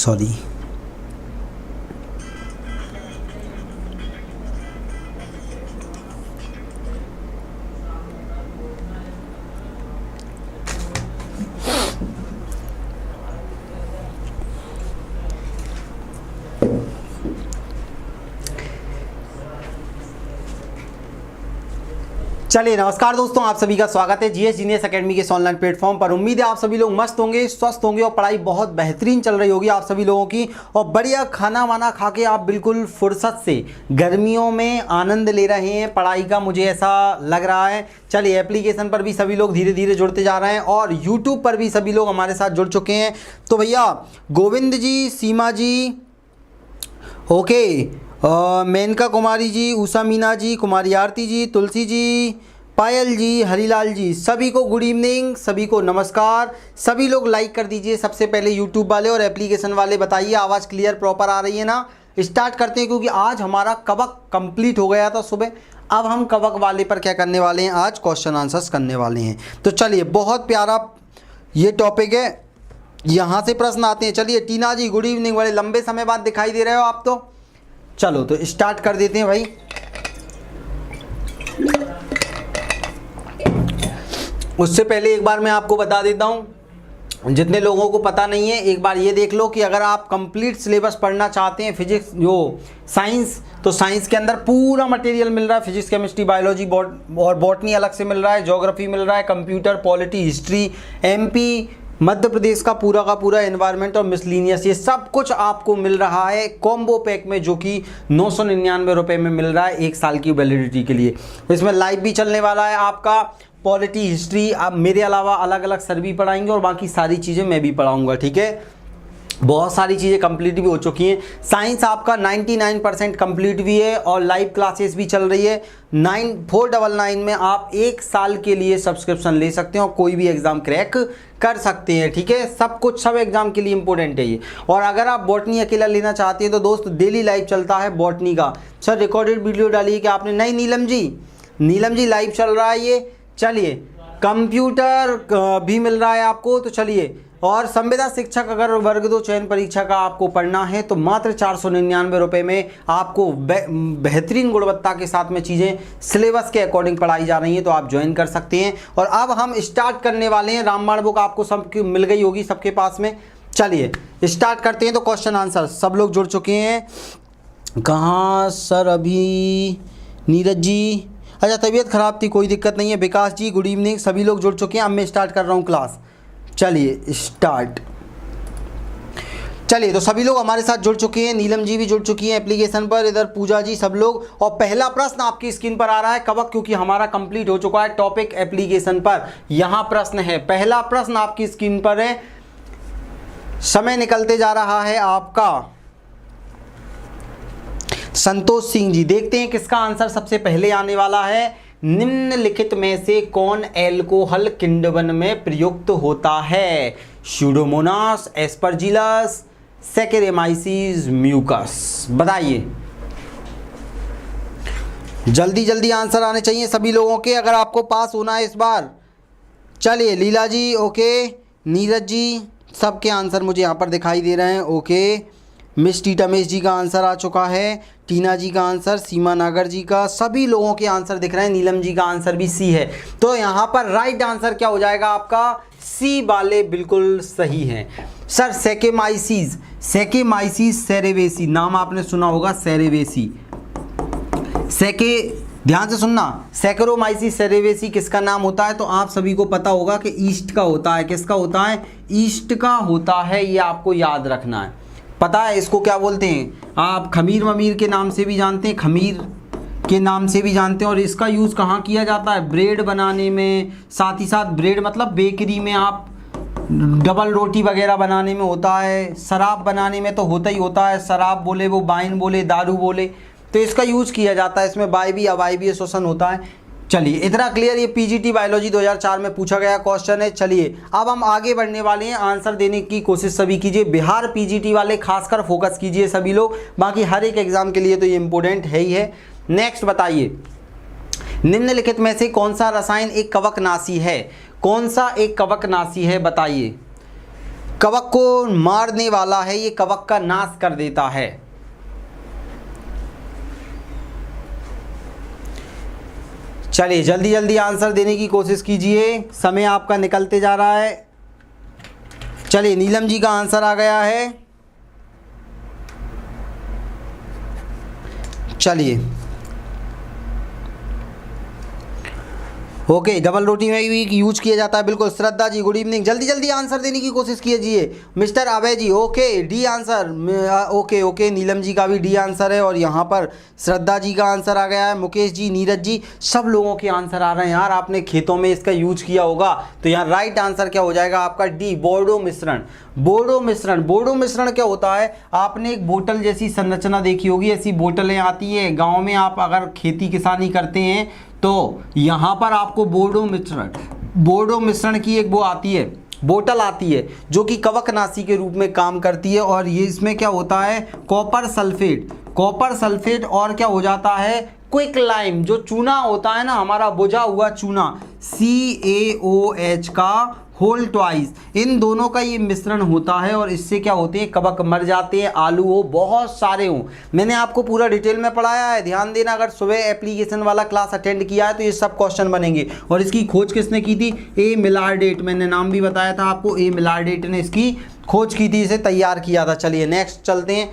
Sorry. चलिए नमस्कार दोस्तों, आप सभी का स्वागत है जीएस जीनियस एकेडमी के इस ऑनलाइन प्लेटफॉर्म पर। उम्मीद है आप सभी लोग मस्त होंगे, स्वस्थ होंगे और पढ़ाई बहुत बेहतरीन चल रही होगी आप सभी लोगों की, और बढ़िया खाना वाना खा के आप बिल्कुल फुर्सत से गर्मियों में आनंद ले रहे हैं पढ़ाई का, मुझे ऐसा लग रहा है। चलिए एप्लीकेशन पर भी सभी लोग धीरे धीरे जुड़ते जा रहे हैं और यूट्यूब पर भी सभी लोग हमारे साथ जुड़ चुके हैं। तो भैया गोविंद जी, सीमा जी, ओके, मेनका कुमारी जी, उषा मीना जी, कुमारी आरती जी, तुलसी जी, पायल जी, हरीलाल जी, सभी को गुड इवनिंग, सभी को नमस्कार। सभी लोग लाइक कर दीजिए सबसे पहले यूट्यूब वाले, और एप्लीकेशन वाले बताइए आवाज़ क्लियर प्रॉपर आ रही है ना। स्टार्ट करते हैं क्योंकि आज हमारा कवक कंप्लीट हो गया था सुबह। अब हम कवक वाले पर क्या करने वाले हैं, आज क्वेश्चन आंसर्स करने वाले हैं। तो चलिए बहुत प्यारा ये टॉपिक है, यहाँ से प्रश्न आते हैं। चलिए टीना जी गुड इवनिंग, बड़े लंबे समय बाद दिखाई दे रहे हो आप तो। चलो तो स्टार्ट कर देते हैं भाई। उससे पहले एक बार मैं आपको बता देता हूँ, जितने लोगों को पता नहीं है एक बार ये देख लो कि अगर आप कंप्लीट सिलेबस पढ़ना चाहते हैं फिजिक्स जो साइंस, तो साइंस के अंदर पूरा मटेरियल मिल रहा है। फिजिक्स, केमिस्ट्री, बायोलॉजी और बॉटनी अलग से मिल रहा है, ज्योग्राफी मिल रहा है, computer, polity, history, MP, Madhya Pradesh का पूरा एनवायरनमेंट और मिसलीनियस, ये सब कुछ आपको मिल रहा है कॉम्बो पैक में, जो कि 999 रुपये में मिल रहा है 1 साल की वैलिडिटी के लिए। इसमें लाइव भी चलने वाला है आपका, पॉलिटी, हिस्ट्री, अब मेरे अलावा अलग अलग सर भी पढ़ाएंगे और बाकी सारी चीज़ें मैं भी पढ़ाऊँगा, ठीक है। बहुत सारी चीज़ें कंप्लीट भी हो चुकी हैं। साइंस आपका 99% कंप्लीट भी है और लाइव क्लासेस भी चल रही है। 9499 में आप 1 साल के लिए सब्सक्रिप्शन ले सकते हैं और कोई भी एग्ज़ाम क्रैक कर सकते हैं, ठीक है। सब कुछ, सब एग्ज़ाम के लिए इंपॉर्टेंट है ये। और अगर आप बॉटनी अकेला लेना चाहते हैं तो दोस्त डेली लाइव चलता है बॉटनी का। सर रिकॉर्डेड वीडियो डालिए कि आपने, नहीं नीलम जी लाइव चल रहा है ये। चलिए कंप्यूटर भी मिल रहा है आपको, तो चलिए। और संविदा शिक्षक अगर वर्ग 2 चयन परीक्षा का आपको पढ़ना है तो मात्र 499 रुपये में आपको बेहतरीन गुणवत्ता के साथ में चीज़ें सिलेबस के अकॉर्डिंग पढ़ाई जा रही हैं, तो आप ज्वाइन कर सकते हैं। और अब हम स्टार्ट करने वाले हैं। रामबाण बुक आपको सब मिल गई होगी सबके पास में। चलिए स्टार्ट करते हैं। तो क्वेश्चन आंसर सब लोग जुड़ चुके हैं। कहाँ सर अभी, नीरज जी, अच्छा तबीयत ख़राब थी, कोई दिक्कत नहीं है। विकास जी गुड इवनिंग, सभी लोग जुड़ चुके हैं। अब मैं स्टार्ट कर रहा हूँ क्लास। चलिए स्टार्ट। चलिए तो सभी लोग हमारे साथ जुड़ चुके हैं, नीलम जी भी जुड़ चुकी हैं एप्लीकेशन पर, इधर पूजा जी, सब लोग। और पहला प्रश्न आपकी स्क्रीन पर आ रहा है कवक, क्योंकि हमारा कंप्लीट हो चुका है टॉपिक एप्लीकेशन पर। यहाँ प्रश्न है, पहला प्रश्न आपकी स्क्रीन पर है। समय निकलते जा रहा है आपका। संतोष सिंह जी, देखते हैं किसका आंसर सबसे पहले आने वाला है। निम्नलिखित में से कौन एल्कोहल किण्वन में प्रयुक्त होता है? Pseudomonas, Aspergillus, Saccharomyces, mucus. बताइए, जल्दी जल्दी आंसर आने चाहिए सभी लोगों के, अगर आपको पास होना है इस बार। चलिए लीला जी ओके, नीरज जी, सबके आंसर मुझे यहाँ पर दिखाई दे रहे हैं, ओके। मिस टीटामेश जी का आंसर आ चुका है, टीना जी का आंसर, सीमा नागर जी का, सभी लोगों के आंसर दिख रहे हैं। नीलम जी का आंसर भी सी है। तो यहाँ पर राइट आंसर क्या हो जाएगा आपका? सी वाले बिल्कुल सही हैं। सर सैकेमाइसिस, सैकेमाइसिस सेरेवेसी, नाम आपने सुना होगा, सेरेवेसी, ध्यान से सुनना, सैकेरोमाइसिस सेरेवेसी किसका नाम होता है? तो आप सभी को पता होगा कि ईस्ट का होता है। किसका होता है? ईस्ट का होता है, ये आपको याद रखना है। पता है इसको क्या बोलते हैं? आप खमीर ममीर के नाम से भी जानते हैं, खमीर के नाम से भी जानते हैं। और इसका यूज़ कहाँ किया जाता है? ब्रेड बनाने में, साथ ही साथ ब्रेड मतलब बेकरी में, आप डबल रोटी वगैरह बनाने में होता है, शराब बनाने में तो होता ही होता है। शराब बोले वो, वाइन बोले, दारू बोले, तो इसका यूज़ किया जाता है। इसमें वायवीय अवायवीय श्वसन होता है। चलिए इतना क्लियर, ये पीजीटी बायोलॉजी 2004 में पूछा गया क्वेश्चन है। चलिए अब हम आगे बढ़ने वाले हैं, आंसर देने की कोशिश सभी कीजिए। बिहार पीजीटी वाले खासकर फोकस कीजिए सभी लोग, बाकी हर एक एग्जाम के लिए तो ये इंपॉर्टेंट है ही है। नेक्स्ट बताइए, निम्नलिखित में से कौन सा रसायन एक कवकनाशी है? कौन सा एक कवकनाशी है बताइए? कवक को मारने वाला है, ये कवक का नाश कर देता है। चलिए जल्दी जल्दी आंसर देने की कोशिश कीजिए, समय आपका निकलते जा रहा है। चलिए नीलम जी का आंसर आ गया है। चलिए ओके, डबल रोटी में भी यूज किया जाता है, बिल्कुल। श्रद्धा जी गुड इवनिंग, जल्दी जल्दी आंसर देने की कोशिश कीजिए। Mister Abhay ji okay, D answer, okay okay, Neelam ji का भी डी आंसर है और यहाँ पर श्रद्धा जी का आंसर आ गया है। मुकेश जी, नीरज जी, सब लोगों के आंसर आ रहे हैं यार। आपने खेतों में इसका यूज किया होगा, तो यहाँ राइट आंसर क्या हो जाएगा आपका? डी, बोर्डो मिश्रण। बोर्डो मिश्रण, बोर्डो मिश्रण क्या होता है? आपने एक बोतल जैसी संरचना देखी होगी, ऐसी बोतलें आती है गाँव में। आप अगर खेती किसानी करते हैं तो यहाँ पर आपको बोर्डो मिश्रण की एक वो आती है, बोतल आती है, जो कि कवकनाशी के रूप में काम करती है। और ये इसमें क्या होता है? कॉपर सल्फेट और क्या हो जाता है? क्विक लाइम, जो चूना होता है ना हमारा बुझा हुआ चूना, CaOH का होल ट्वाइस, इन दोनों का ये मिश्रण होता है। और इससे क्या होते हैं? कवक मर जाते हैं, आलू हो बहुत सारे हों। मैंने आपको पूरा डिटेल में पढ़ाया है, ध्यान देना। अगर सुबह एप्लीकेशन वाला क्लास अटेंड किया है तो ये सब क्वेश्चन बनेंगे। और इसकी खोज किसने की थी? ए मिलार्डेट, मैंने नाम भी बताया था आपको, ए मिलार्डेट ने इसकी खोज की थी, इसे तैयार किया था। चलिए नेक्स्ट चलते हैं।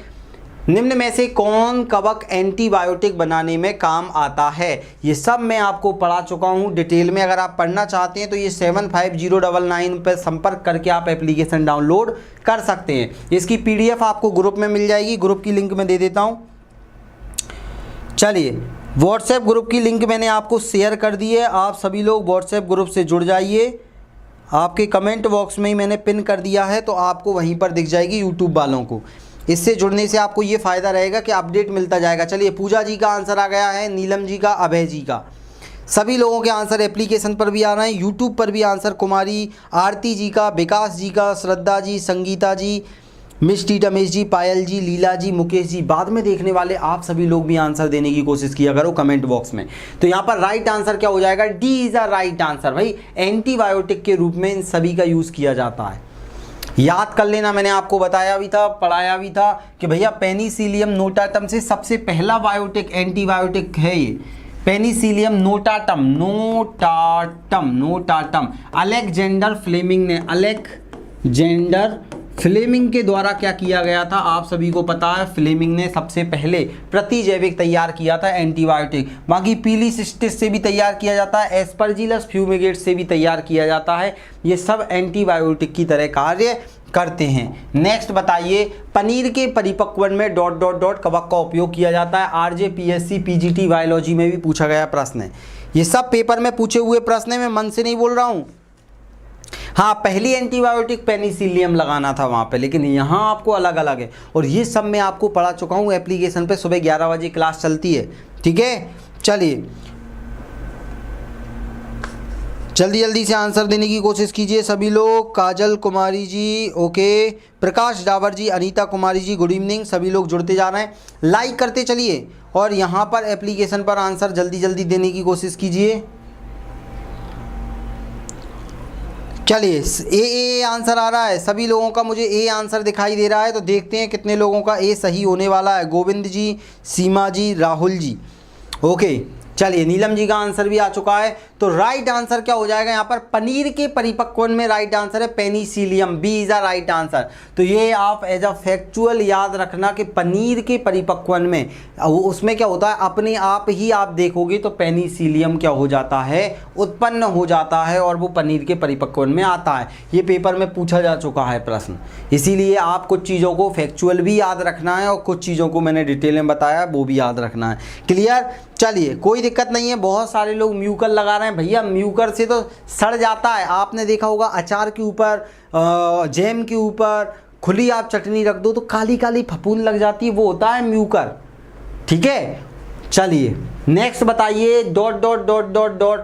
निम्न में से कौन कवक एंटीबायोटिक बनाने में काम आता है? ये सब मैं आपको पढ़ा चुका हूँ डिटेल में। अगर आप पढ़ना चाहते हैं तो ये 75099 पर संपर्क करके आप एप्लीकेशन डाउनलोड कर सकते हैं। इसकी PDF आपको ग्रुप में मिल जाएगी, ग्रुप की लिंक मैं दे देता हूँ। चलिए व्हाट्सएप ग्रुप की लिंक मैंने आपको शेयर कर दी है, आप सभी लोग व्हाट्सएप ग्रुप से जुड़ जाइए। आपके कमेंट बॉक्स में ही मैंने पिन कर दिया है, तो आपको वहीं पर दिख जाएगी यूट्यूब वालों को। इससे जुड़ने से आपको ये फ़ायदा रहेगा कि अपडेट मिलता जाएगा। चलिए पूजा जी का आंसर आ गया है, नीलम जी का, अभय जी का, सभी लोगों के आंसर एप्लीकेशन पर भी आ रहे हैं, यूट्यूब पर भी आंसर। कुमारी आरती जी का, विकास जी का, श्रद्धा जी, संगीता जी, मिस्टी रमेश जी, पायल जी, लीला जी, मुकेश जी, बाद में देखने वाले आप सभी लोग भी आंसर देने की कोशिश किया करो कमेंट बॉक्स में। तो यहाँ पर राइट आंसर क्या हो जाएगा? D is a right answer. भाई एंटीबायोटिक के रूप में इन सभी का यूज़ किया जाता है, याद कर लेना। मैंने आपको बताया भी था, पढ़ाया भी था कि भैया पेनिसिलियम नोटाटम से सबसे पहला बायोटिक एंटीबायोटिक है ये, पेनिसिलियम नोटाटम। अलेक्जेंडर फ्लेमिंग के द्वारा क्या किया गया था? आप सभी को पता है, फ्लेमिंग ने सबसे पहले प्रतिजैविक तैयार किया था एंटीबायोटिक। बाकी पीलीसिस्टिस से भी तैयार किया जाता है, एस्परजिलस फ्यूमिगेट से भी तैयार किया जाता है। ये सब एंटीबायोटिक की तरह कार्य करते हैं। नेक्स्ट बताइए, पनीर के परिपक्वन में ... कवक का उपयोग किया जाता है। RJ PSC PGT बायोलॉजी में भी पूछा गया प्रश्न है। ये सब पेपर में पूछे हुए प्रश्न है, मैं मन से नहीं बोल रहा हूँ। हाँ, पहली एंटीबायोटिक पेनिसिलियम लगाना था वहाँ पे, लेकिन यहाँ आपको अलग अलग है। और ये सब मैं आपको पढ़ा चुका हूँ एप्लीकेशन पे, सुबह 11 बजे क्लास चलती है, ठीक है। चलिए जल्दी जल्दी से आंसर देने की कोशिश कीजिए सभी लोग। काजल कुमारी जी ओके, प्रकाश डावर जी, अनीता कुमारी जी गुड इवनिंग, सभी लोग जुड़ते जा रहे हैं। लाइक करते चलिए और यहाँ पर एप्लीकेशन पर आंसर जल्दी जल्दी देने की कोशिश कीजिए। चलिए ए आंसर आ रहा है सभी लोगों का, मुझे ए आंसर दिखाई दे रहा है, तो देखते हैं कितने लोगों का ए सही होने वाला है। गोविंद जी, सीमा जी, राहुल जी, ओके। चलिए नीलम जी का आंसर भी आ चुका है, तो राइट आंसर क्या हो जाएगा यहाँ पर? पनीर के परिपक्वन में राइट आंसर है penicillium, B is a right answer. तो ये आप एज अ फैक्चुअल याद रखना कि पनीर के परिपक्वन में उसमें क्या होता है, अपने आप ही आप देखोगे तो पेनिसिलियम क्या हो जाता है, उत्पन्न हो जाता है और वो पनीर के परिपक्वन में आता है। ये पेपर में पूछा जा चुका है प्रश्न, इसीलिए आप कुछ चीज़ों को फैक्चुअल भी याद रखना है और कुछ चीज़ों को मैंने डिटेल में बताया वो भी याद रखना है। क्लियर? चलिए कोई दिक्कत नहीं है। बहुत सारे लोग म्यूकर लगा रहे हैं, भैया म्यूकर से तो सड़ जाता है। आपने देखा होगा अचार के ऊपर, जैम के ऊपर खुली आप चटनी रख दो तो काली काली फफूंद लग जाती है, वो होता है म्यूकर, ठीक है। चलिए नेक्स्ट बताइए, ...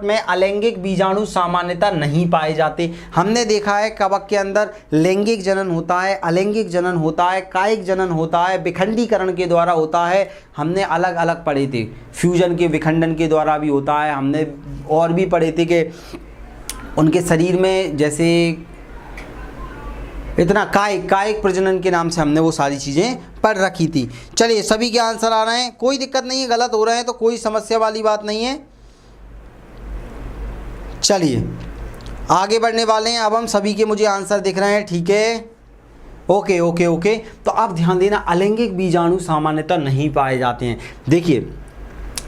में अलैंगिक बीजाणु सामान्यतः नहीं पाए जाते। हमने देखा है कवक के अंदर लैंगिक जनन होता है, अलैंगिक जनन होता है, कायिक जनन होता है, विखंडीकरण के द्वारा होता है। हमने अलग अलग पढ़े थे, फ्यूजन के विखंडन के द्वारा भी होता है। हमने और भी पढ़े थे कि उनके शरीर में जैसे इतना कायिक प्रजनन के नाम से हमने वो सारी चीज़ें पढ़ रखी थी। चलिए सभी के आंसर आ रहे हैं, कोई दिक्कत नहीं है, गलत हो रहे हैं तो कोई समस्या वाली बात नहीं है। चलिए आगे बढ़ने वाले हैं, अब हम सभी के मुझे आंसर दिख रहे हैं, ठीक है, ओके ओके ओके। तो अब ध्यान देना, अलैंगिक बीजाणु सामान्यतः नहीं पाए जाते हैं। देखिए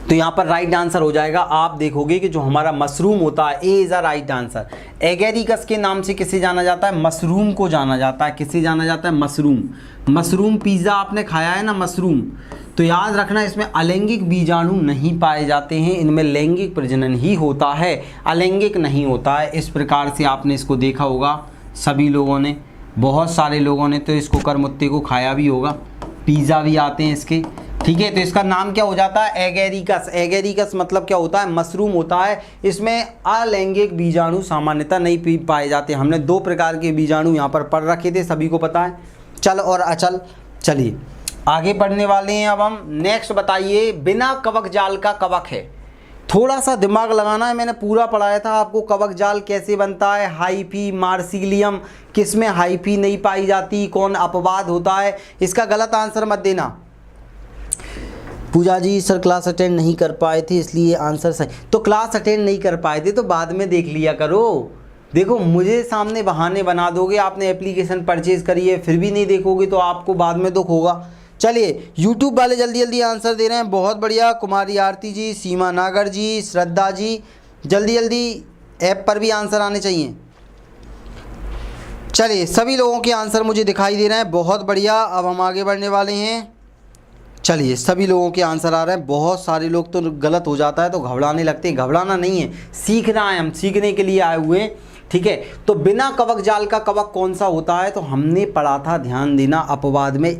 तो यहाँ पर राइट आंसर हो जाएगा, आप देखोगे कि जो हमारा मशरूम होता है, A is a right answer. Agaricus के नाम से किसे जाना जाता है? मशरूम को जाना जाता है। किसे जाना जाता है? मशरूम। मशरूम पिज़्ज़ा आपने खाया है ना, मशरूम। तो याद रखना इसमें अलैंगिक बीजाणु नहीं पाए जाते हैं, इनमें लैंगिक प्रजनन ही होता है, अलैंगिक नहीं होता है। इस प्रकार से आपने इसको देखा होगा सभी लोगों ने, बहुत सारे लोगों ने तो इसको करमुत्ते को खाया भी होगा, पिज़्ज़ा भी आते हैं इसके, ठीक है। तो इसका नाम क्या हो जाता है? एगेरिकस। एगेरिकस मतलब क्या होता है? मशरूम होता है। इसमें अलैंगिक बीजाणु सामान्यतः नहीं पाए जाते। हमने 2 प्रकार के बीजाणु यहाँ पर पढ़ रखे थे, सभी को पता है, चल और अचल। चलिए आगे पढ़ने वाले हैं अब हम। नेक्स्ट बताइए, बिना कवक जाल का कवक है। थोड़ा सा दिमाग लगाना है, मैंने पूरा पढ़ाया था आपको कवक जाल कैसे बनता है, हाइफी, मार्सिलियम, किसमें हाइफी नहीं पाई जाती, कौन अपवाद होता है। इसका गलत आंसर मत देना। पूजा जी सर क्लास अटेंड नहीं कर पाए थे इसलिए आंसर सही। तो क्लास अटेंड नहीं कर पाए थे तो बाद में देख लिया करो। देखो मुझे सामने बहाने बना दोगे, आपने एप्लीकेशन परचेज करी है फिर भी नहीं देखोगे तो आपको बाद में दुख होगा। चलिए यूट्यूब वाले जल्दी जल्दी आंसर दे रहे हैं, बहुत बढ़िया। कुमारी आरती जी, सीमा नागर जी, श्रद्धा जी, जल्दी जल्दी ऐप पर भी आंसर आने चाहिए। चलिए सभी लोगों के आंसर मुझे दिखाई दे रहे हैं, बहुत बढ़िया। अब हम आगे बढ़ने वाले हैं। चलिए सभी लोगों के आंसर आ रहे हैं। बहुत सारे लोग तो गलत हो जाता है तो घबराने लगते हैं, घबराना नहीं है, सीखना है, हम सीखने के लिए आए हुए हैं, ठीक है। तो बिना कवक जाल का कवक कौन सा होता है? तो हमने पढ़ा था, ध्यान देना, अपवाद में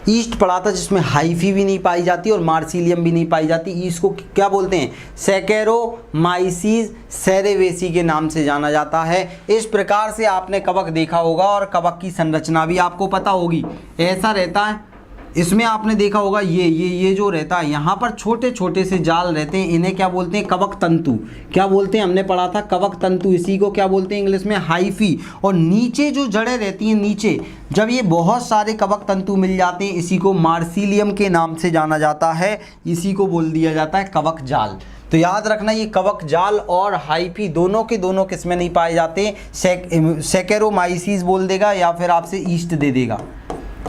ईस्ट पढ़ा था, जिसमें हाइफी भी नहीं पाई जाती और मार्सिलियम भी नहीं पाई जाती। ईस्ट को क्या बोलते हैं? सैकेरोमाइसीस सेरेवेसी के नाम से जाना जाता है। इस प्रकार से आपने कवक देखा होगा और कवक की संरचना भी आपको पता होगी। ऐसा रहता है, इसमें आपने देखा होगा ये जो रहता है, यहाँ पर छोटे छोटे से जाल रहते हैं, इन्हें क्या बोलते हैं? कवक तंतु। क्या बोलते हैं? हमने पढ़ा था कवक तंतु, इसी को क्या बोलते हैं इंग्लिश में? हाइफी। और नीचे जो जड़ें रहती हैं, नीचे जब ये बहुत सारे कवक तंतु मिल जाते हैं, इसी को मार्सिलियम के नाम से जाना जाता है, इसी को बोल दिया जाता है कवक जाल। तो याद रखना, ये कवक जाल और हाइफी दोनों के दोनों किस में नहीं पाए जाते? सैकेरोमाइसीस बोल देगा या फिर आपसे ईस्ट दे देगा।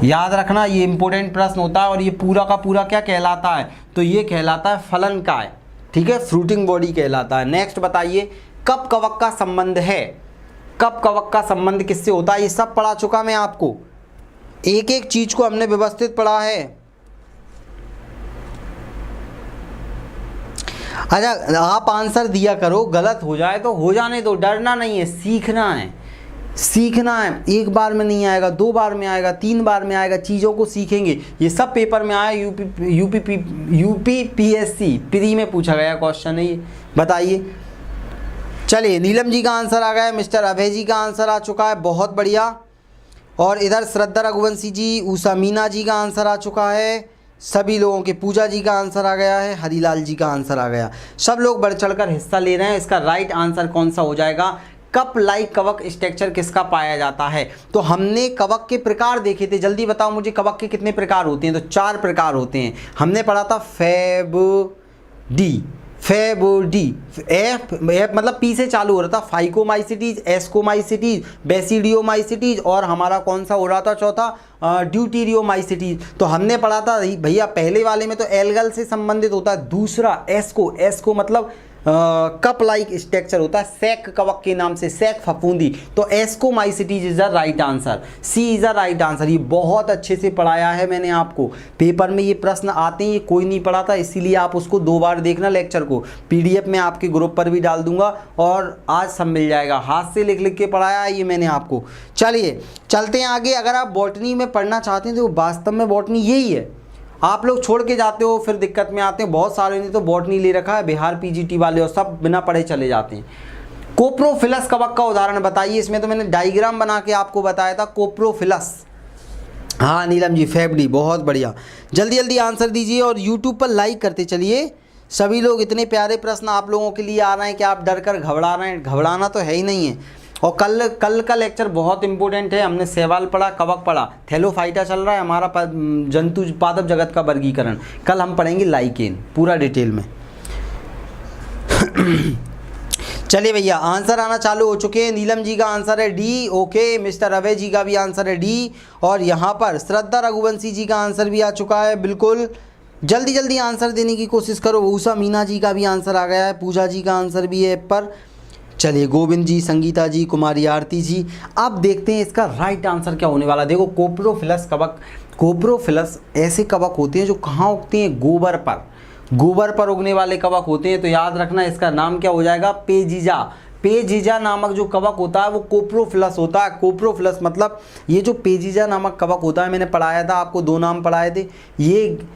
याद रखना, ये इंपॉर्टेंट प्रश्न होता है। और ये पूरा का पूरा क्या कहलाता है? तो ये कहलाता है फलनकाय, ठीक है, फ्रूटिंग बॉडी कहलाता है। नेक्स्ट बताइए, कप कवक का संबंध है। कप कवक का संबंध किससे होता है? ये सब पढ़ा चुका मैं आपको, एक एक चीज को हमने व्यवस्थित पढ़ा है। अच्छा आप आंसर दिया करो, गलत हो जाए तो हो जाने दो, डरना नहीं है, सीखना है, सीखना है। एक बार में नहीं आएगा, 2 बार में आएगा, 3 बार में आएगा, चीज़ों को सीखेंगे। ये सब पेपर में आया, यूपीपीएससी प्री में पूछा गया क्वेश्चन है ये, बताइए। चलिए नीलम जी का आंसर आ गया, मिस्टर अभय जी का आंसर आ चुका है, बहुत बढ़िया। और इधर श्रद्धा रघुवंशी जी, उषा मीना जी का आंसर आ चुका है, सभी लोगों के, पूजा जी का आंसर आ गया है, हरीलाल जी का आंसर आ गया। सब लोग बढ़ चढ़कर हिस्सा ले रहे हैं। इसका राइट आंसर कौन सा हो जाएगा? कप लाइक कवक स्ट्रक्चर किसका पाया जाता है? तो हमने कवक के प्रकार देखे थे, जल्दी बताओ मुझे कवक के कितने प्रकार होते हैं? तो 4 प्रकार होते हैं। हमने पढ़ा था फैब डी, एफ मतलब पी से चालू हो रहा था, फाइकोमाइसिटीज, एस्कोमाइसिटीज, बेसिडियोमाइसिटीज, और हमारा कौन सा हो रहा था चौथा? ड्यूटीरियोमाइसिटीज। तो हमने पढ़ा था भैया पहले वाले में तो एल्गल से संबंधित होता है, दूसरा एस्को मतलब कप लाइक स्ट्रक्चर होता है, सैक कवक के नाम से, सैक फफूंदी। तो ascomycetes is the right answer, C is the right answer. ये बहुत अच्छे से पढ़ाया है मैंने आपको, पेपर में ये प्रश्न आते हैं, ये कोई नहीं पढ़ा था, इसीलिए आप उसको 2 बार देखना लेक्चर को। पीडीएफ में आपके ग्रुप पर भी डाल दूंगा और आज सब मिल जाएगा, हाथ से लिख लिख के पढ़ाया है ये मैंने आपको। चलिए चलते हैं आगे। अगर आप बॉटनी में पढ़ना चाहते हैं तो वास्तव में बॉटनी यही है, आप लोग छोड़ के जाते हो फिर दिक्कत में आते हैं। बहुत सारे ने तो बॉटनी ले रखा है, बिहार पीजीटी वाले, और सब बिना पढ़े चले जाते हैं। कोप्रोफिलस कवक का उदाहरण बताइए। इसमें तो मैंने डायग्राम बना के आपको बताया था, कोप्रोफिलस। हाँ नीलम जी, फैबडी, बहुत बढ़िया। जल्दी जल्दी आंसर दीजिए और यूट्यूब पर लाइक करते चलिए सभी लोग। इतने प्यारे प्रश्न आप लोगों के लिए आ रहे हैं कि आप डर कर घबरा रहे हैं, घबराना तो है ही नहीं है। और कल का लेक्चर बहुत इंपॉर्टेंट है। हमने सवाल पढ़ा, कवक पढ़ा, थैलोफाइटा चल रहा है हमारा जंतु पादप जगत का वर्गीकरण। कल हम पढ़ेंगे लाइकेन पूरा डिटेल में। चलिए भैया, आंसर आना चालू हो चुके हैं। नीलम जी का आंसर है डी। ओके, मिस्टर अभय जी का भी आंसर है डी। और यहाँ पर श्रद्धा रघुवंशी जी का आंसर भी आ चुका है। बिल्कुल जल्दी जल्दी आंसर देने की कोशिश करो। उषा मीना जी का भी आंसर आ गया है। पूजा जी का आंसर भी है ऐप पर। चलिए, गोविंद जी, संगीता जी, कुमारी आरती जी। अब देखते हैं इसका राइट आंसर क्या होने वाला। देखो, कोप्रोफिलस कवक, कोप्रोफिलस ऐसे कवक होते हैं जो कहाँ उगते हैं? गोबर पर। गोबर पर उगने वाले कवक होते हैं। तो याद रखना इसका नाम क्या हो जाएगा? पेजिजा। पेजिजा नामक जो कवक होता है वो कोप्रोफिलस होता है। कोप्रोफिलस मतलब ये जो पेजिजा नामक कवक होता है, मैंने पढ़ाया था आपको, 2 नाम पढ़ाए थे। ये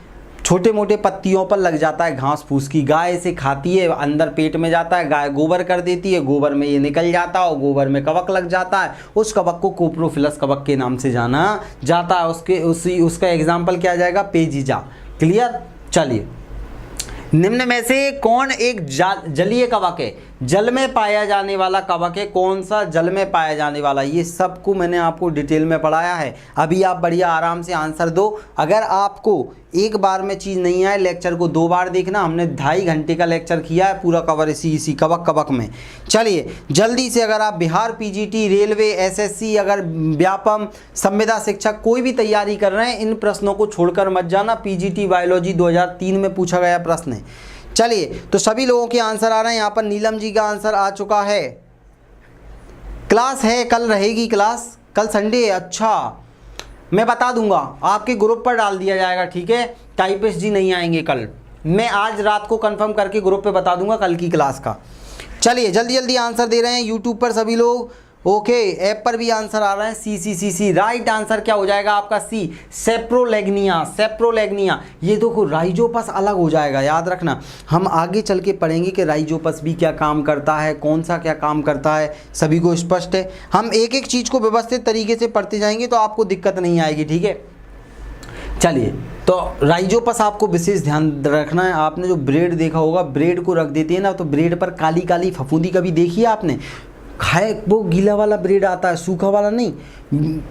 छोटे मोटे पत्तियों पर लग जाता है घास फूस की। गाय इसे खाती है, अंदर पेट में जाता है, गाय गोबर कर देती है, गोबर में ये निकल जाता है और गोबर में कवक लग जाता है। उस कवक को कोप्रोफिलस कवक के नाम से जाना जाता है। उसका एग्जाम्पल क्या आ जाएगा? पेजिजा। क्लियर? चलिए, निम्न में से कौन एक जलीय कवक है? जल में पाया जाने वाला कवक है। कौन सा? जल में पाया जाने वाला। ये सबको मैंने आपको डिटेल में पढ़ाया है। अभी आप बढ़िया आराम से आंसर दो। अगर आपको एक बार में चीज़ नहीं आए, लेक्चर को 2 बार देखना। हमने 2.5 घंटे का लेक्चर किया है पूरा कवर इसी कवक में। चलिए जल्दी से, अगर आप बिहार पीजीटी, रेलवे, एसएससी, अगर व्यापम, संविदा शिक्षक कोई भी तैयारी कर रहे हैं, इन प्रश्नों को छोड़कर मत जाना। पीजीटी बायोलॉजी 2003 में पूछा गया प्रश्न है। चलिए, तो सभी लोगों के आंसर आ रहे हैं। यहाँ पर नीलम जी का आंसर आ चुका है। क्लास है, कल रहेगी क्लास, कल संडे है। अच्छा, मैं बता दूंगा, आपके ग्रुप पर डाल दिया जाएगा। ठीक है, टाइपिस्ट जी नहीं आएंगे कल। मैं आज रात को कंफर्म करके ग्रुप पे बता दूंगा कल की क्लास का। चलिए जल्दी जल्दी आंसर दे रहे हैं यूट्यूब पर सभी लोग। ओके, ऐप पर भी आंसर आ रहा है। सी। राइट आंसर क्या हो जाएगा आपका? सी, सेप्रोलेग्निया। सेप्रोलेग्निया, ये देखो राइजोपस अलग हो जाएगा, याद रखना। हम आगे चल के पढ़ेंगे कि राइजोपस भी क्या काम करता है, कौन सा क्या काम करता है, सभी को स्पष्ट है। हम एक एक चीज़ को व्यवस्थित तरीके से पढ़ते जाएंगे तो आपको दिक्कत नहीं आएगी। ठीक है, चलिए, तो राइजोपस आपको विशेष ध्यान रखना है। आपने जो ब्रेड देखा होगा, ब्रेड को रख देते हैं ना, तो ब्रेड पर काली काली फफूंदी कभी देखी है आपने? खाए, वो गीला वाला ब्रेड आता है, सूखा वाला नहीं,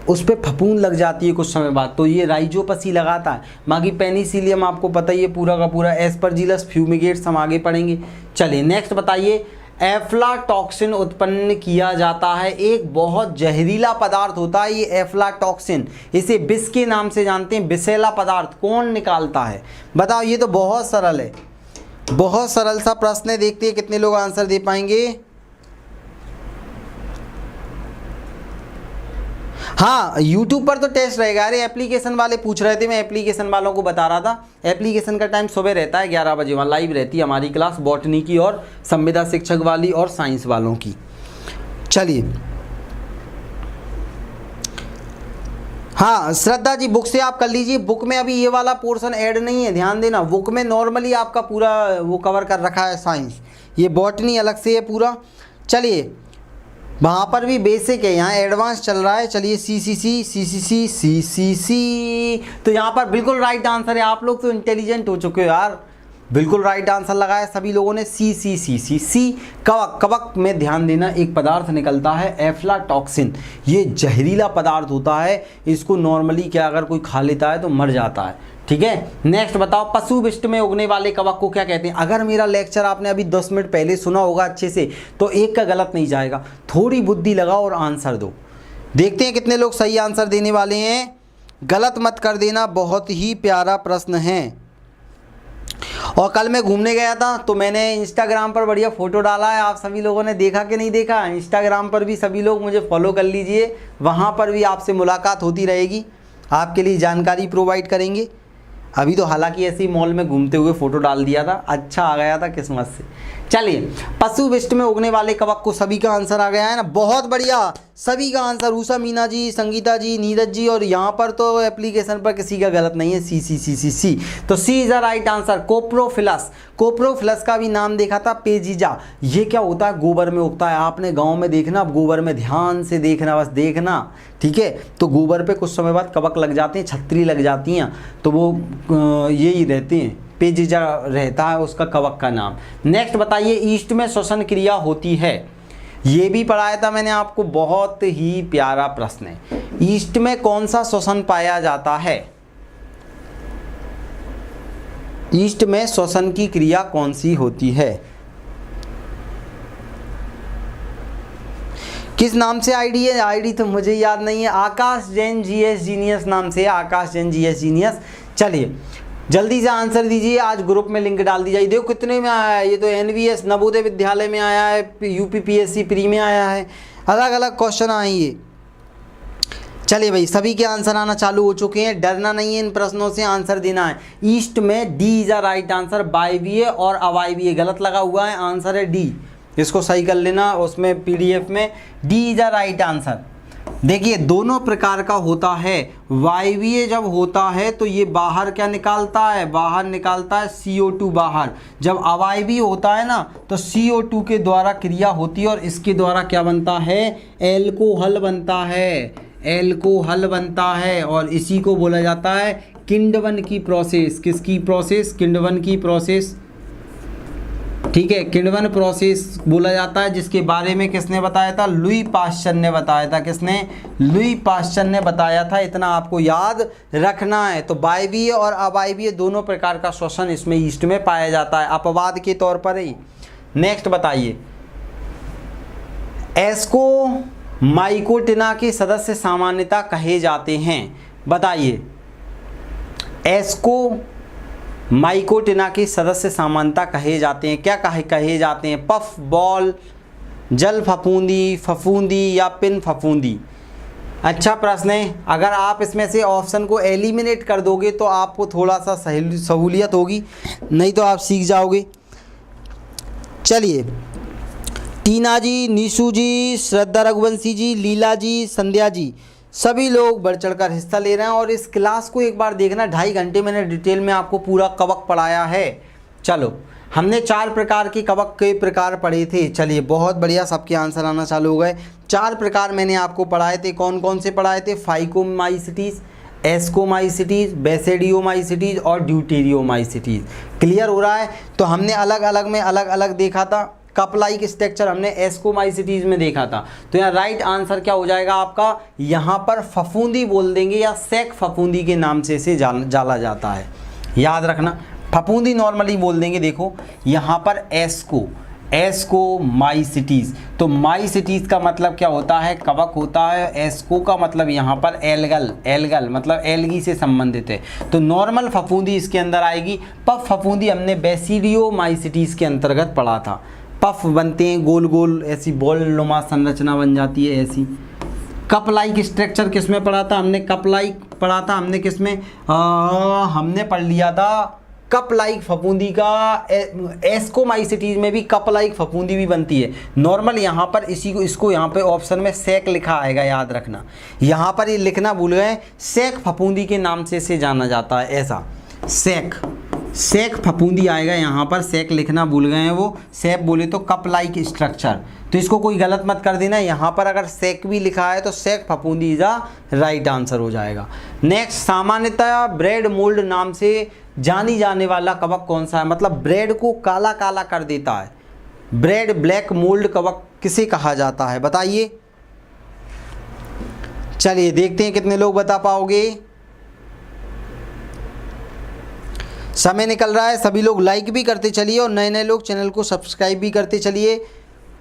उस पर फफूंद लग जाती है कुछ समय बाद, तो ये राइजोपस ही लगाता है। बाकी पेनिसिलियम आपको पता ही है पूरा का पूरा। एस्परजिलस फ्यूमिगेट्स हम आगे पढ़ेंगे। चलिए नेक्स्ट बताइए। एफ्लाटॉक्सिन उत्पन्न किया जाता है। एक बहुत जहरीला पदार्थ होता है ये एफ्लाटॉक्सिन। इसे विष के नाम से जानते हैं। विषैला पदार्थ कौन निकालता है? बताओ। ये तो बहुत सरल है, बहुत सरल सा प्रश्न है। देखते हैं कितने लोग आंसर दे पाएंगे। हाँ, YouTube पर तो टेस्ट रहेगा। अरे एप्लीकेशन वाले पूछ रहे थे, मैं एप्लीकेशन वालों को बता रहा था। एप्लीकेशन का टाइम सुबह रहता है 11 बजे, वहाँ लाइव रहती है हमारी क्लास, बॉटनी की और संविदा शिक्षक वाली और साइंस वालों की। चलिए, हाँ श्रद्धा जी, बुक से आप कर लीजिए। बुक में अभी ये वाला पोर्शन ऐड नहीं है, ध्यान देना। बुक में नॉर्मली आपका पूरा वो कवर कर रखा है साइंस, ये बॉटनी अलग से है पूरा। चलिए, वहाँ पर भी बेसिक है, यहाँ एडवांस चल रहा है। चलिए सी। तो यहाँ पर बिल्कुल राइट आंसर है। आप लोग तो इंटेलिजेंट हो चुके हो यार, बिल्कुल राइट आंसर लगाया सभी लोगों ने। सी। कवक में ध्यान देना, एक पदार्थ निकलता है एफ्लाटॉक्सिन। ये जहरीला पदार्थ होता है। इसको नॉर्मली क्या अगर कोई खा लेता है तो मर जाता है। ठीक है, नेक्स्ट बताओ। पशु विष्ट में उगने वाले कवक को क्या कहते हैं? अगर मेरा लेक्चर आपने अभी 10 मिनट पहले सुना होगा अच्छे से, तो एक का गलत नहीं जाएगा। थोड़ी बुद्धि लगाओ और आंसर दो। देखते हैं कितने लोग सही आंसर देने वाले हैं। गलत मत कर देना, बहुत ही प्यारा प्रश्न है। और कल मैं घूमने गया था तो मैंने इंस्टाग्राम पर बढ़िया फ़ोटो डाला है। आप सभी लोगों ने देखा कि नहीं देखा? इंस्टाग्राम पर भी सभी लोग मुझे फॉलो कर लीजिए, वहाँ पर भी आपसे मुलाकात होती रहेगी, आपके लिए जानकारी प्रोवाइड करेंगे। अभी तो हालांकि ऐसे ही मॉल में घूमते हुए फ़ोटो डाल दिया था, अच्छा आ गया था किस्मत से। चलिए, पशु विष्ट में उगने वाले कवक को सभी का आंसर आ गया है ना, बहुत बढ़िया, सभी का आंसर। उषा मीना जी, संगीता जी, नीरज जी, और यहाँ पर तो एप्लीकेशन पर किसी का गलत नहीं है। सी। तो सी इज द राइट आंसर। कोप्रोफिलस, कोप्रोफिलस का भी नाम देखा था पेजिजा। ये क्या होता है? गोबर में उगता है। आपने गाँव में देखना, गोबर में ध्यान से देखना, बस देखना। ठीक है, तो गोबर पे कुछ समय बाद कवक लग जाते हैं, छतरी लग जाती हैं, तो वो यही रहते हैं, पेजिजा रहता है उसका कवक का नाम। नेक्स्ट बताइए। ईस्ट में श्वसन क्रिया होती है। ये भी पढ़ाया था मैंने आपको, बहुत ही प्यारा प्रश्न है। ईस्ट में कौन सा श्वसन पाया जाता है? ईस्ट में श्वसन की क्रिया कौन सी होती है? किस नाम से आईडी है? आईडी तो मुझे याद नहीं है। आकाश जैन जीएस जीनियस नाम से, आकाश जैन जीएस जीनियस। चलिए जल्दी से आंसर दीजिए, आज ग्रुप में लिंक डाल दी जाए। देखो कितने में आया है, ये तो एनवीएस नवोदय विद्यालय में आया है, यूपीपीएससी प्री में आया है, अलग अलग क्वेश्चन आए ये। चलिए भाई, सभी के आंसर आना चालू हो चुके हैं, डरना नहीं है, इन प्रश्नों से आंसर देना है। ईस्ट में D is a right answer, वायवीय और अवायवीय गलत लगा हुआ है, आंसर है डी। इसको सही कर लेना, उसमें पीडीएफ में D is a right answer. देखिए दोनों प्रकार का होता है। वायवीय जब होता है तो ये बाहर क्या निकालता है? बाहर निकालता है CO2 बाहर। जब अवायवीय होता है ना तो CO2 के द्वारा क्रिया होती है और इसके द्वारा क्या बनता है? एल्कोहल बनता है, एल्कोहल बनता है। और इसी को बोला जाता है किण्वन की प्रोसेस। किसकी प्रोसेस? किण्वन की प्रोसेस, ठीक है, किण्वन प्रोसेस बोला जाता है, जिसके बारे में किसने बताया था? लुई पाश्चर ने बताया था। किसने? लुई पाश्चर ने बताया था, इतना आपको याद रखना है। तो वायवीय और अवायवीय दोनों प्रकार का श्वसन इसमें ईस्ट में पाया जाता है, अपवाद के तौर पर ही। नेक्स्ट बताइए, एस्को माइकोटिना के सदस्य सामान्यतः कहे जाते हैं? बताइए, एस्को माइकोटिना के सदस्य सामान्यतः कहे जाते हैं, क्या कहे जाते हैं? पफ बॉल, जल फफूंदी, फफूंदी या पिन फफूंदी? अच्छा प्रश्न है। अगर आप इसमें से ऑप्शन को एलिमिनेट कर दोगे तो आपको थोड़ा सा सहूलियत होगी, नहीं तो आप सीख जाओगे। चलिए, टीना जी, निशु जी, श्रद्धा रघुवंशी जी, लीला जी, संध्या जी, सभी लोग बढ़ चढ़कर हिस्सा ले रहे हैं। और इस क्लास को एक बार देखना, 2.5 घंटे मैंने डिटेल में आपको पूरा कवक पढ़ाया है। चलो, हमने 4 प्रकार के कवक के प्रकार पढ़े थे। चलिए बहुत बढ़िया, सबके आंसर आना चालू हो गए। 4 प्रकार मैंने आपको पढ़ाए थे। कौन कौन से पढ़ाए थे? फाइकोमाइसिटीज, एस्कोमाइसिटीज, बेसिडियोमाइसिटीज और ड्यूटेरियोमाइसिटीज। क्लियर हो रहा है? तो हमने अलग अलग में अलग अलग देखा था। कप लाइक स्ट्रक्चर हमने एस्कोमाइसिटीज में देखा था। तो यहाँ राइट आंसर क्या हो जाएगा आपका? यहाँ पर फफूंदी बोल देंगे या सैक फफूंदी के नाम से इसे जाना जाता है, याद रखना। फफूंदी नॉर्मली बोल देंगे। देखो यहाँ पर एस्कोमाइसिटीज, तो माइसिटीज का मतलब क्या होता है? कवक होता है। एस्को का मतलब यहाँ पर एल्गल मतलब एल्गी से संबंधित है, तो नॉर्मल फफूंदी इसके अंदर आएगी। पफ फफूंदी हमने बेसिडियोमाइसिटीज के अंतर्गत पढ़ा था। पफ बनते हैं गोल गोल, ऐसी बॉल नुमा संरचना बन जाती है ऐसी। कप लाइक स्ट्रक्चर किस में पढ़ा था? हमने कप लाइक पढ़ा था। हमने किस में? हमने पढ़ लिया था कप लाइक फफूंदी का। एस्कोमाइसिटीज में भी कप लाइक फफूंदी भी बनती है नॉर्मल। यहाँ पर इसको यहाँ पे ऑप्शन में सैक लिखा आएगा, याद रखना। यहाँ पर ये लिखना भूल गए, सैक फफूंदी के नाम से इसे जाना जाता है। ऐसा सैक फफूंदी आएगा यहाँ पर, सैक लिखना भूल गए हैं वो। सैक बोले तो कप लाइक स्ट्रक्चर, तो इसको कोई गलत मत कर देना। यहाँ पर अगर सैक भी लिखा है तो सैक फफूंदी इज राइट आंसर हो जाएगा। नेक्स्ट, सामान्यतः ब्रेड मोल्ड नाम से जानी जाने वाला कवक कौन सा है? मतलब ब्रेड को काला काला कर देता है। ब्रेड ब्लैक मोल्ड कवक किसे कहा जाता है? बताइए। चलिए देखते हैं कितने लोग बता पाओगे। समय निकल रहा है, सभी लोग लाइक भी करते चलिए और नए नए लोग चैनल को सब्सक्राइब भी करते चलिए।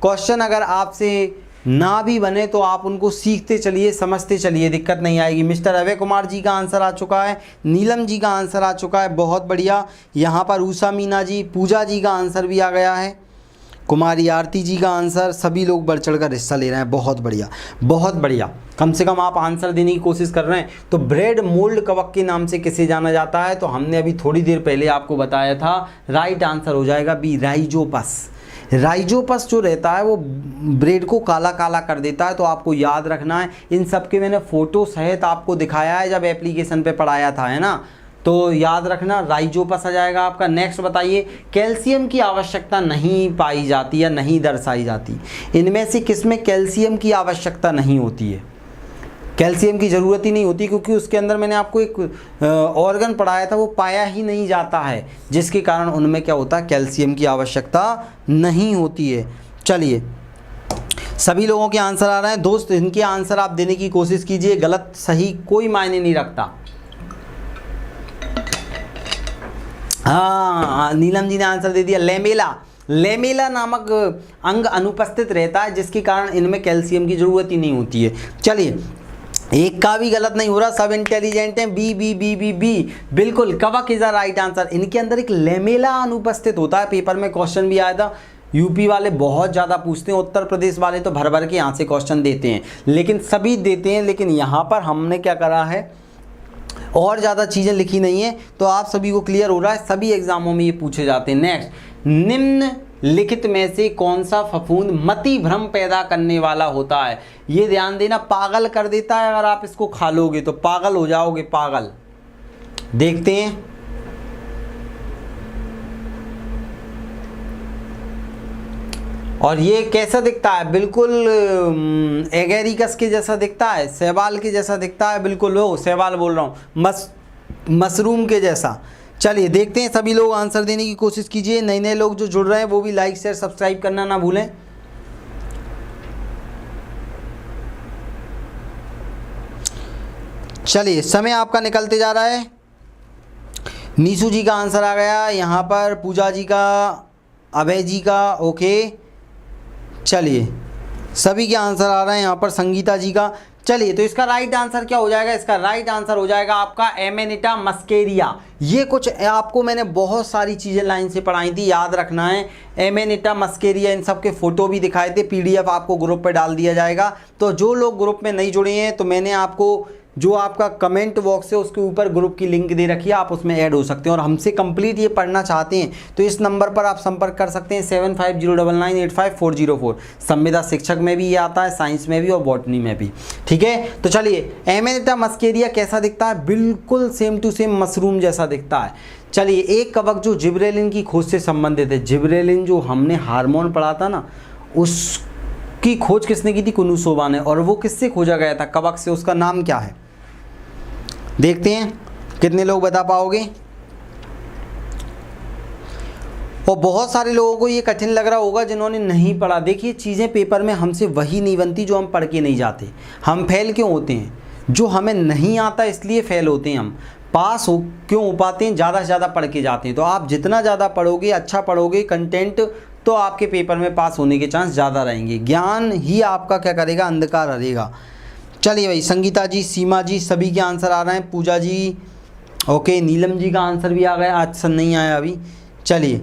क्वेश्चन अगर आपसे ना भी बने तो आप उनको सीखते चलिए, समझते चलिए, दिक्कत नहीं आएगी। मिस्टर अभय कुमार जी का आंसर आ चुका है, नीलम जी का आंसर आ चुका है, बहुत बढ़िया। यहाँ पर उषा मीना जी, पूजा जी का आंसर भी आ गया है, कुमारी आरती जी का आंसर। सभी लोग बढ़ चढ़ कर हिस्सा ले रहे हैं, बहुत बढ़िया बहुत बढ़िया। कम से कम आप आंसर देने की कोशिश कर रहे हैं। तो ब्रेड मोल्ड कवक के नाम से किसे जाना जाता है? तो हमने अभी थोड़ी देर पहले आपको बताया था, राइट आंसर हो जाएगा बी, राइजोपस। राइजोपस जो रहता है वो ब्रेड को काला काला कर देता है, तो आपको याद रखना है। इन सब के मैंने फ़ोटो सहित आपको दिखाया है जब एप्लीकेशन पे पढ़ाया था, है ना, तो याद रखना राइजोपस आ जाएगा आपका। नेक्स्ट बताइए, कैल्शियम की आवश्यकता नहीं पाई जाती या नहीं दर्शाई जाती, इनमें से किसमें कैल्शियम की आवश्यकता नहीं होती है? कैल्शियम की ज़रूरत ही नहीं होती, क्योंकि उसके अंदर मैंने आपको एक ऑर्गन पढ़ाया था, वो पाया ही नहीं जाता है, जिसके कारण उनमें क्या होता है? कैल्शियम की आवश्यकता नहीं होती है। चलिए सभी लोगों के आंसर आ रहे हैं दोस्त, इनके आंसर आप देने की कोशिश कीजिए, गलत सही कोई मायने नहीं रखता। हाँ, नीलम जी ने आंसर दे दिया, लेमेला। लेमेला नामक अंग अनुपस्थित रहता है जिसके कारण इनमें कैल्शियम की जरूरत ही नहीं होती है। चलिए, एक का भी गलत नहीं हो रहा, सब इंटेलिजेंट हैं। B B B B B बिल्कुल, कवक इज द राइट आंसर। इनके अंदर एक लेमेला अनुपस्थित होता है। पेपर में क्वेश्चन भी आया था, यूपी वाले बहुत ज़्यादा पूछते हैं, उत्तर प्रदेश वाले तो भर भर के यहाँ से क्वेश्चन देते हैं, लेकिन सभी देते हैं। लेकिन यहाँ पर हमने क्या करा है, और ज़्यादा चीज़ें लिखी नहीं है, तो आप सभी को क्लियर हो रहा है, सभी एग्जामों में ये पूछे जाते हैं। नेक्स्ट, निम्न लिखित में से कौन सा फफूंद मति भ्रम पैदा करने वाला होता है? ये ध्यान देना, पागल कर देता है। अगर आप इसको खा लोगे तो पागल हो जाओगे, पागल। देखते हैं, और ये कैसा दिखता है? बिल्कुल एगेरिकस के जैसा दिखता है, शैवाल के जैसा दिखता है, बिल्कुल वो शैवाल बोल रहा हूँ, मशरूम के जैसा। चलिए देखते हैं, सभी लोग आंसर देने की कोशिश कीजिए। नए नए लोग जो जुड़ रहे हैं वो भी लाइक शेयर सब्सक्राइब करना ना भूलें। चलिए, समय आपका निकलते जा रहा है। नीसू जी का आंसर आ गया, यहाँ पर पूजा जी का, अभय जी का, ओके। चलिए, सभी के आंसर आ रहे हैं, यहाँ पर संगीता जी का। चलिए, तो इसका राइट आंसर क्या हो जाएगा? इसका राइट आंसर हो जाएगा आपका एमेनिटा मस्केरिया। ये कुछ आपको मैंने बहुत सारी चीज़ें लाइन से पढ़ाई थी, याद रखना है। एमेनिटा मस्केरिया, इन सब के फ़ोटो भी दिखाए थे, PDF आपको ग्रुप पे डाल दिया जाएगा। तो जो लोग ग्रुप में नहीं जुड़े हैं, तो मैंने आपको जो आपका कमेंट बॉक्स है उसके ऊपर ग्रुप की लिंक दे रखी है, आप उसमें ऐड हो सकते हैं। और हमसे कंप्लीट ये पढ़ना चाहते हैं तो इस नंबर पर आप संपर्क कर सकते हैं, 7509985404। संविदा शिक्षक में भी ये आता है, साइंस में भी और बॉटनी में भी, ठीक है। तो चलिए, एमेनिटा मस्केरिया कैसा दिखता है? बिल्कुल सेम टू सेम मशरूम जैसा दिखता है। चलिए, एक कवक जो जिब्रेलिन की खोज से संबंधित है, जिब्रेलिन जो हमने हार्मोन पढ़ा था ना, उसकी खोज किसने की थी? कुनुसोवा ने। और वो किससे खोजा गया था? कवक से। उसका नाम क्या है? देखते हैं कितने लोग बता पाओगे। और बहुत सारे लोगों को ये कठिन लग रहा होगा जिन्होंने नहीं पढ़ा। देखिए, चीज़ें पेपर में हमसे वही नहीं बनती जो हम पढ़ के नहीं जाते। हम फेल क्यों होते हैं? जो हमें नहीं आता इसलिए फेल होते हैं हम। पास हो क्यों हो पाते हैं? ज़्यादा से ज़्यादा पढ़ के जाते हैं। तो आप जितना ज़्यादा पढ़ोगे, अच्छा पढ़ोगे कंटेंट, तो आपके पेपर में पास होने के चांस ज़्यादा रहेंगे। ज्ञान ही आपका क्या करेगा? अंधकार हरेगा। चलिए भाई, संगीता जी, सीमा जी, सभी के आंसर आ रहे हैं। पूजा जी, ओके। नीलम जी का आंसर भी आ गया, आज सन नहीं आया अभी। चलिए,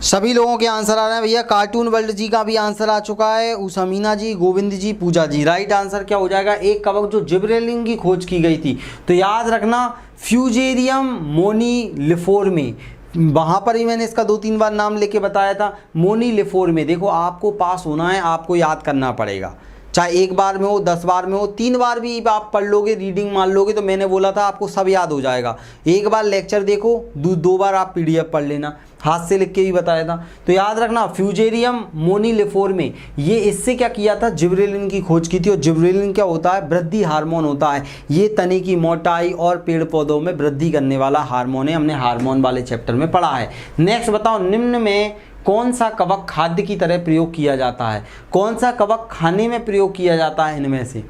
सभी लोगों के आंसर आ रहे हैं भैया। कार्टून वर्ल्ड जी का भी आंसर आ चुका है। उसामीना जी, गोविंद जी, पूजा जी। राइट आंसर क्या हो जाएगा? एक कवक जो जिब्रेलिन की खोज की गई थी, तो याद रखना फ्यूजेरियम मोनीलिफोर्मे। वहाँ पर ही मैंने इसका 2-3 बार नाम लेके बताया था, मोनीलिफोर्मे। देखो, आपको पास होना है, आपको याद करना पड़ेगा। चाहे एक बार में हो, 10 बार में हो, 3 बार भी आप पढ़ लोगे, रीडिंग मान लोगे, तो मैंने बोला था आपको सब याद हो जाएगा। एक बार लेक्चर देखो, 2 बार आप PDF पढ़ लेना, हाथ से लिख के भी बताया था। तो याद रखना, फ्यूजेरियम मोनीलिफोर्मे, ये इससे क्या किया था? जिब्रेलिन की खोज की थी। और जिब्रेलिन क्या होता है? वृद्धि हार्मोन होता है। ये तने की मोटाई और पेड़ पौधों में वृद्धि करने वाला हार्मोन है। हमने हार्मोन वाले चैप्टर में पढ़ा है। नेक्स्ट बताओ, निम्न में कौन सा कवक खाद्य की तरह प्रयोग किया जाता है? कौन सा कवक खाने में प्रयोग किया जाता है इनमें से?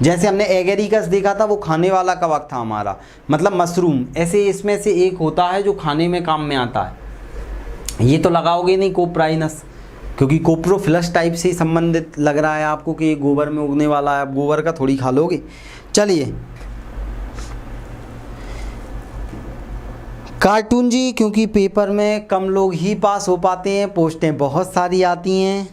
जैसे हमने एगेरिकस देखा था, वो खाने वाला कवक था हमारा, मतलब मशरूम। ऐसे इसमें से एक होता है जो खाने में काम में आता है। ये तो लगाओगे नहीं, कोप्राइनस, क्योंकि कोप्रोफिलस टाइप से संबंधित लग रहा है आपको कि ये गोबर में उगने वाला है। आप गोबर का थोड़ी खा लोगे। चलिए, कार्टून जी, क्योंकि पेपर में कम लोग ही पास हो पाते हैं, पोस्टें बहुत सारी आती हैं।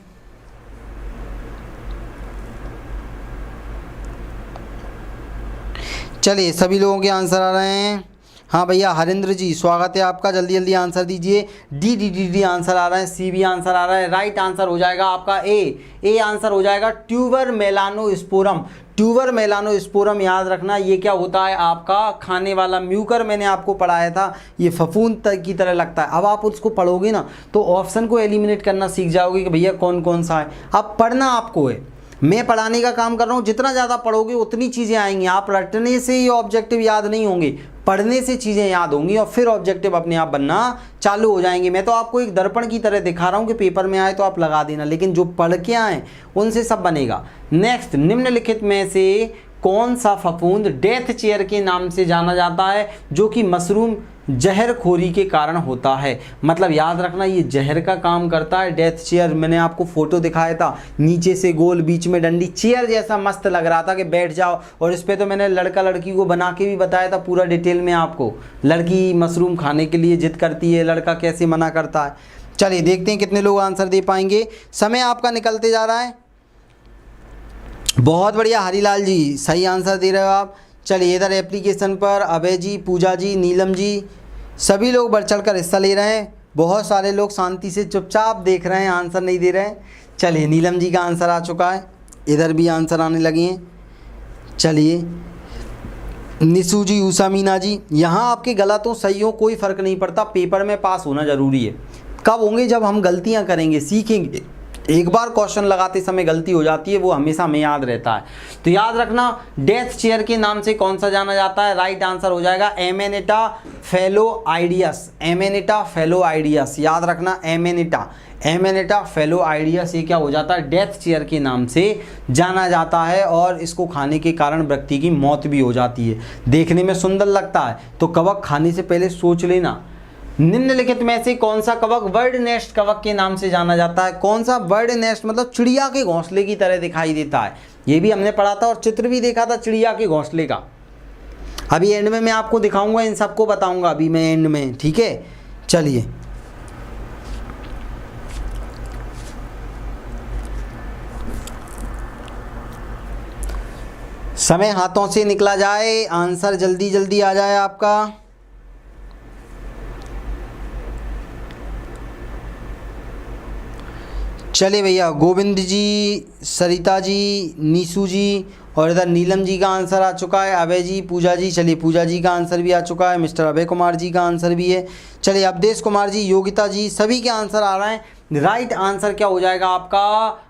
चलिए, सभी लोगों के आंसर आ रहे हैं। हाँ भैया, हरिंद्र जी, स्वागत है आपका, जल्दी जल्दी आंसर दीजिए। डी आंसर आ रहा है, सी भी आंसर आ रहा है। राइट आंसर हो जाएगा आपका ए आंसर हो जाएगा ट्यूबर मेलानोस्पोरम। ट्यूबर मेलानोस्पोरम याद रखना, ये क्या होता है? आपका खाने वाला म्यूकर। मैंने आपको पढ़ाया था, ये फफूंद की तरह लगता है। अब आप उसको पढ़ोगे ना तो ऑप्शन को एलिमिनेट करना सीख जाओगे कि भैया कौन कौन सा है। अब पढ़ना आपको है, मैं पढ़ाने का काम कर रहा हूँ। जितना ज़्यादा पढ़ोगे उतनी चीज़ें आएंगी। आप रटने से ही ऑब्जेक्टिव याद नहीं होंगे, पढ़ने से चीज़ें याद होंगी और फिर ऑब्जेक्टिव अपने आप बनना चालू हो जाएंगे। मैं तो आपको एक दर्पण की तरह दिखा रहा हूँ कि पेपर में आए तो आप लगा देना, लेकिन जो पढ़ के आए उनसे सब बनेगा। नेक्स्ट, निम्नलिखित में से कौन सा फफूंद डेथ चेयर के नाम से जाना जाता है, जो कि मशरूम जहरखोरी के कारण होता है। मतलब याद रखना, ये जहर का काम करता है। डेथ चेयर, मैंने आपको फोटो दिखाया था, नीचे से गोल, बीच में डंडी, चेयर जैसा मस्त लग रहा था कि बैठ जाओ। और इस पे तो मैंने लड़का लड़की को बना के भी बताया था पूरा डिटेल में आपको। लड़की मशरूम खाने के लिए जिद करती है, लड़का कैसे मना करता है। चलिए देखते हैं कितने लोग आंसर दे पाएंगे। समय आपका निकलते जा रहा है। बहुत बढ़िया, हरीलाल जी सही आंसर दे रहे हो आप। चलिए इधर एप्लीकेशन पर अभय जी, पूजा जी, नीलम जी, सभी लोग बढ़ चढ़ कर हिस्सा ले रहे हैं। बहुत सारे लोग शांति से चुपचाप देख रहे हैं, आंसर नहीं दे रहे हैं। चलिए नीलम जी का आंसर आ चुका है, इधर भी आंसर आने लगे हैं। चलिए निशु जी, उषा मीना जी, यहाँ आपके गलत हो सही हो कोई फ़र्क नहीं पड़ता, पेपर में पास होना ज़रूरी है। कब होंगे? जब हम गलतियाँ करेंगे, सीखेंगे। एक बार क्वेश्चन लगाते समय गलती हो जाती है, वो हमेशा हमें याद रहता है। तो याद रखना, डेथ चेयर के नाम से कौन सा जाना जाता है? राइट आंसर हो जाएगा एमेनिटा फेलोआइडियस। एमेनिटा फेलोआइडियस, याद रखना, एमेनिटा फेलोआइडियस, ये क्या हो जाता है? डेथ चेयर के नाम से जाना जाता है। और इसको खाने के कारण व्यक्ति की मौत भी हो जाती है। देखने में सुंदर लगता है, तो कवक खाने से पहले सोच लेना। निम्नलिखित में से कौन सा कवक बर्ड नेस्ट कवक के नाम से जाना जाता है? कौन सा? बर्ड नेस्ट मतलब चिड़िया के घोंसले की तरह दिखाई देता है। ये भी हमने पढ़ा था और चित्र भी देखा था चिड़िया के घोंसले का। अभी एंड में मैं आपको दिखाऊंगा, इन सबको बताऊंगा अभी मैं एंड में, ठीक है। चलिए समय हाथों से निकला जाए, आंसर जल्दी जल्दी आ जाए आपका। चले भैया, गोविंद जी, सरिता जी, नीसू जी, और इधर नीलम जी का आंसर आ चुका है। अभय जी, पूजा जी, चलिए पूजा जी का आंसर भी आ चुका है। मिस्टर अभय कुमार जी का आंसर भी है। चलिए अवधेश कुमार जी, योगिता जी, सभी के आंसर आ रहे हैं। राइट आंसर क्या हो जाएगा आपका?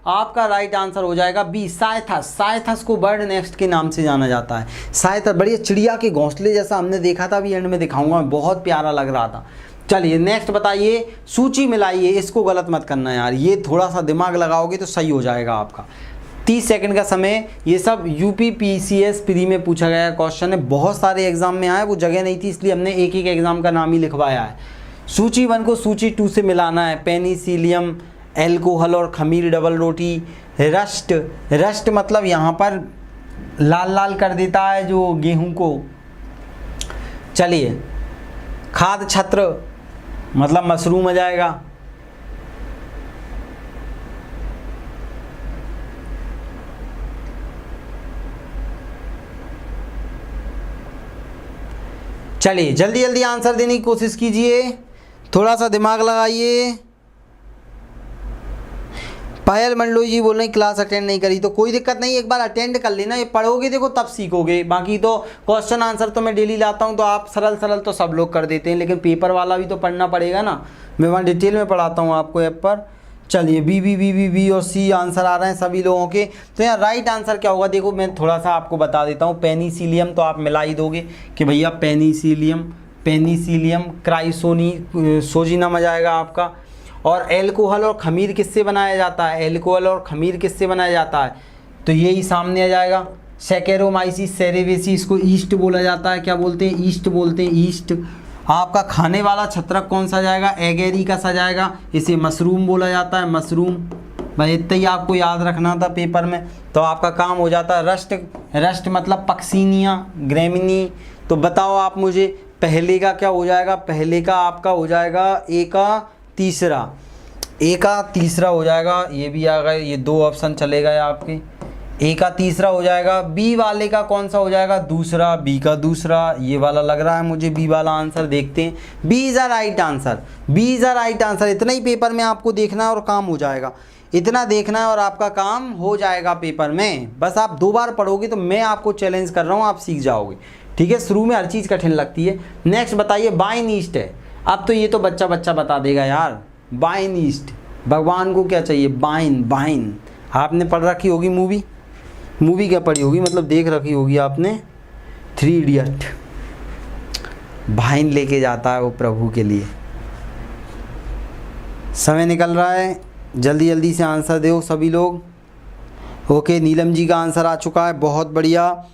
आपका राइट आंसर हो जाएगा बी, साइथस। साइथस को बर्ड नेस्ट के नाम से जाना जाता है। साइथस बढ़िया चिड़िया के घोंसले जैसा हमने देखा था, अभी एंड में दिखाऊंगा, बहुत प्यारा लग रहा था। चलिए नेक्स्ट बताइए, सूची मिलाइए। इसको गलत मत करना यार, ये थोड़ा सा दिमाग लगाओगे तो सही हो जाएगा आपका। 30 सेकंड का समय। ये सब यूपी PCS प्री में पूछा गया क्वेश्चन है, बहुत सारे एग्जाम में आया, वो जगह नहीं थी इसलिए हमने एक एक एग्जाम का नाम ही लिखवाया है। सूची 1 को सूची 2 से मिलाना है। पेनिसिलियम, एल्कोहल और खमीर, डबल रोटी, रस्ट। रस्ट मतलब यहाँ पर लाल लाल कर देता है जो गेहूं को। चलिए खाद छत्र मतलब मशरूम आ जाएगा। चलिए जल्दी जल्दी आंसर देने की कोशिश कीजिए, थोड़ा सा दिमाग लगाइए। पायल मंडलोई जी बोल रहे हैं क्लास अटेंड नहीं करी, तो कोई दिक्कत नहीं, एक बार अटेंड कर लेना। ये पढ़ोगे देखो तब सीखोगे। बाकी तो क्वेश्चन आंसर तो मैं डेली लाता हूँ, तो आप सरल सरल तो सब लोग कर देते हैं, लेकिन पेपर वाला भी तो पढ़ना पड़ेगा ना। मैं वहाँ डिटेल में पढ़ाता हूँ आपको ऐप पर। चलिए बी और सी आंसर आ रहे हैं सभी लोगों के। तो यहाँ राइट आंसर क्या होगा? देखो मैं थोड़ा सा आपको बता देता हूँ। पेनिसिलियम तो आप मिला ही दोगे कि भैया पेनिसिलियम क्राइसोनिसोजिनम आ जाएगा आपका। और एल्कोहल और खमीर किससे बनाया जाता है? एल्कोहल और खमीर किससे बनाया जाता है? तो यही सामने आ जाएगा, सैकेरोमाइसिस सेरेवेसी, इसको ईस्ट बोला जाता है। क्या बोलते हैं? ईस्ट बोलते हैं, ईस्ट। आपका खाने वाला छत्रक कौन सा जाएगा? एगेरिकस आ जाएगा, इसे मशरूम बोला जाता है, मशरूम। भाई इतना ही आपको याद रखना था पेपर में, तो आपका काम हो जाता है। रस्ट मतलब पक्सीनिया, ग्रेमिनी। तो बताओ आप मुझे, पहले का क्या हो जाएगा? पहले का आपका हो जाएगा ए का तीसरा हो जाएगा। ये भी आ गए, ये 2 ऑप्शन चले गए आपके। ए का तीसरा हो जाएगा। बी वाले का कौन सा हो जाएगा? दूसरा। बी का दूसरा, ये वाला लग रहा है मुझे बी वाला आंसर। देखते हैं, B is a right answer. B is a right answer. इतना ही पेपर में आपको देखना है और काम हो जाएगा। इतना देखना है और आपका काम हो जाएगा पेपर में। बस आप 2 बार पढ़ोगे तो मैं आपको चैलेंज कर रहा हूँ, आप सीख जाओगे। ठीक है, शुरू में हर चीज़ कठिन लगती है। नेक्स्ट बताइए, बाइन ईस्ट है। अब तो ये तो बच्चा बता देगा यार। बाइन ईस्ट, भगवान को क्या चाहिए? बाइन। आपने पढ़ रखी होगी मूवी क्या पढ़ी होगी, मतलब देख रखी होगी आपने, 3 इडियट। भाइन लेके जाता है वो प्रभु के लिए। समय निकल रहा है, जल्दी जल्दी से आंसर दो सभी लोग। ओके, नीलम जी का आंसर आ चुका है, बहुत बढ़िया।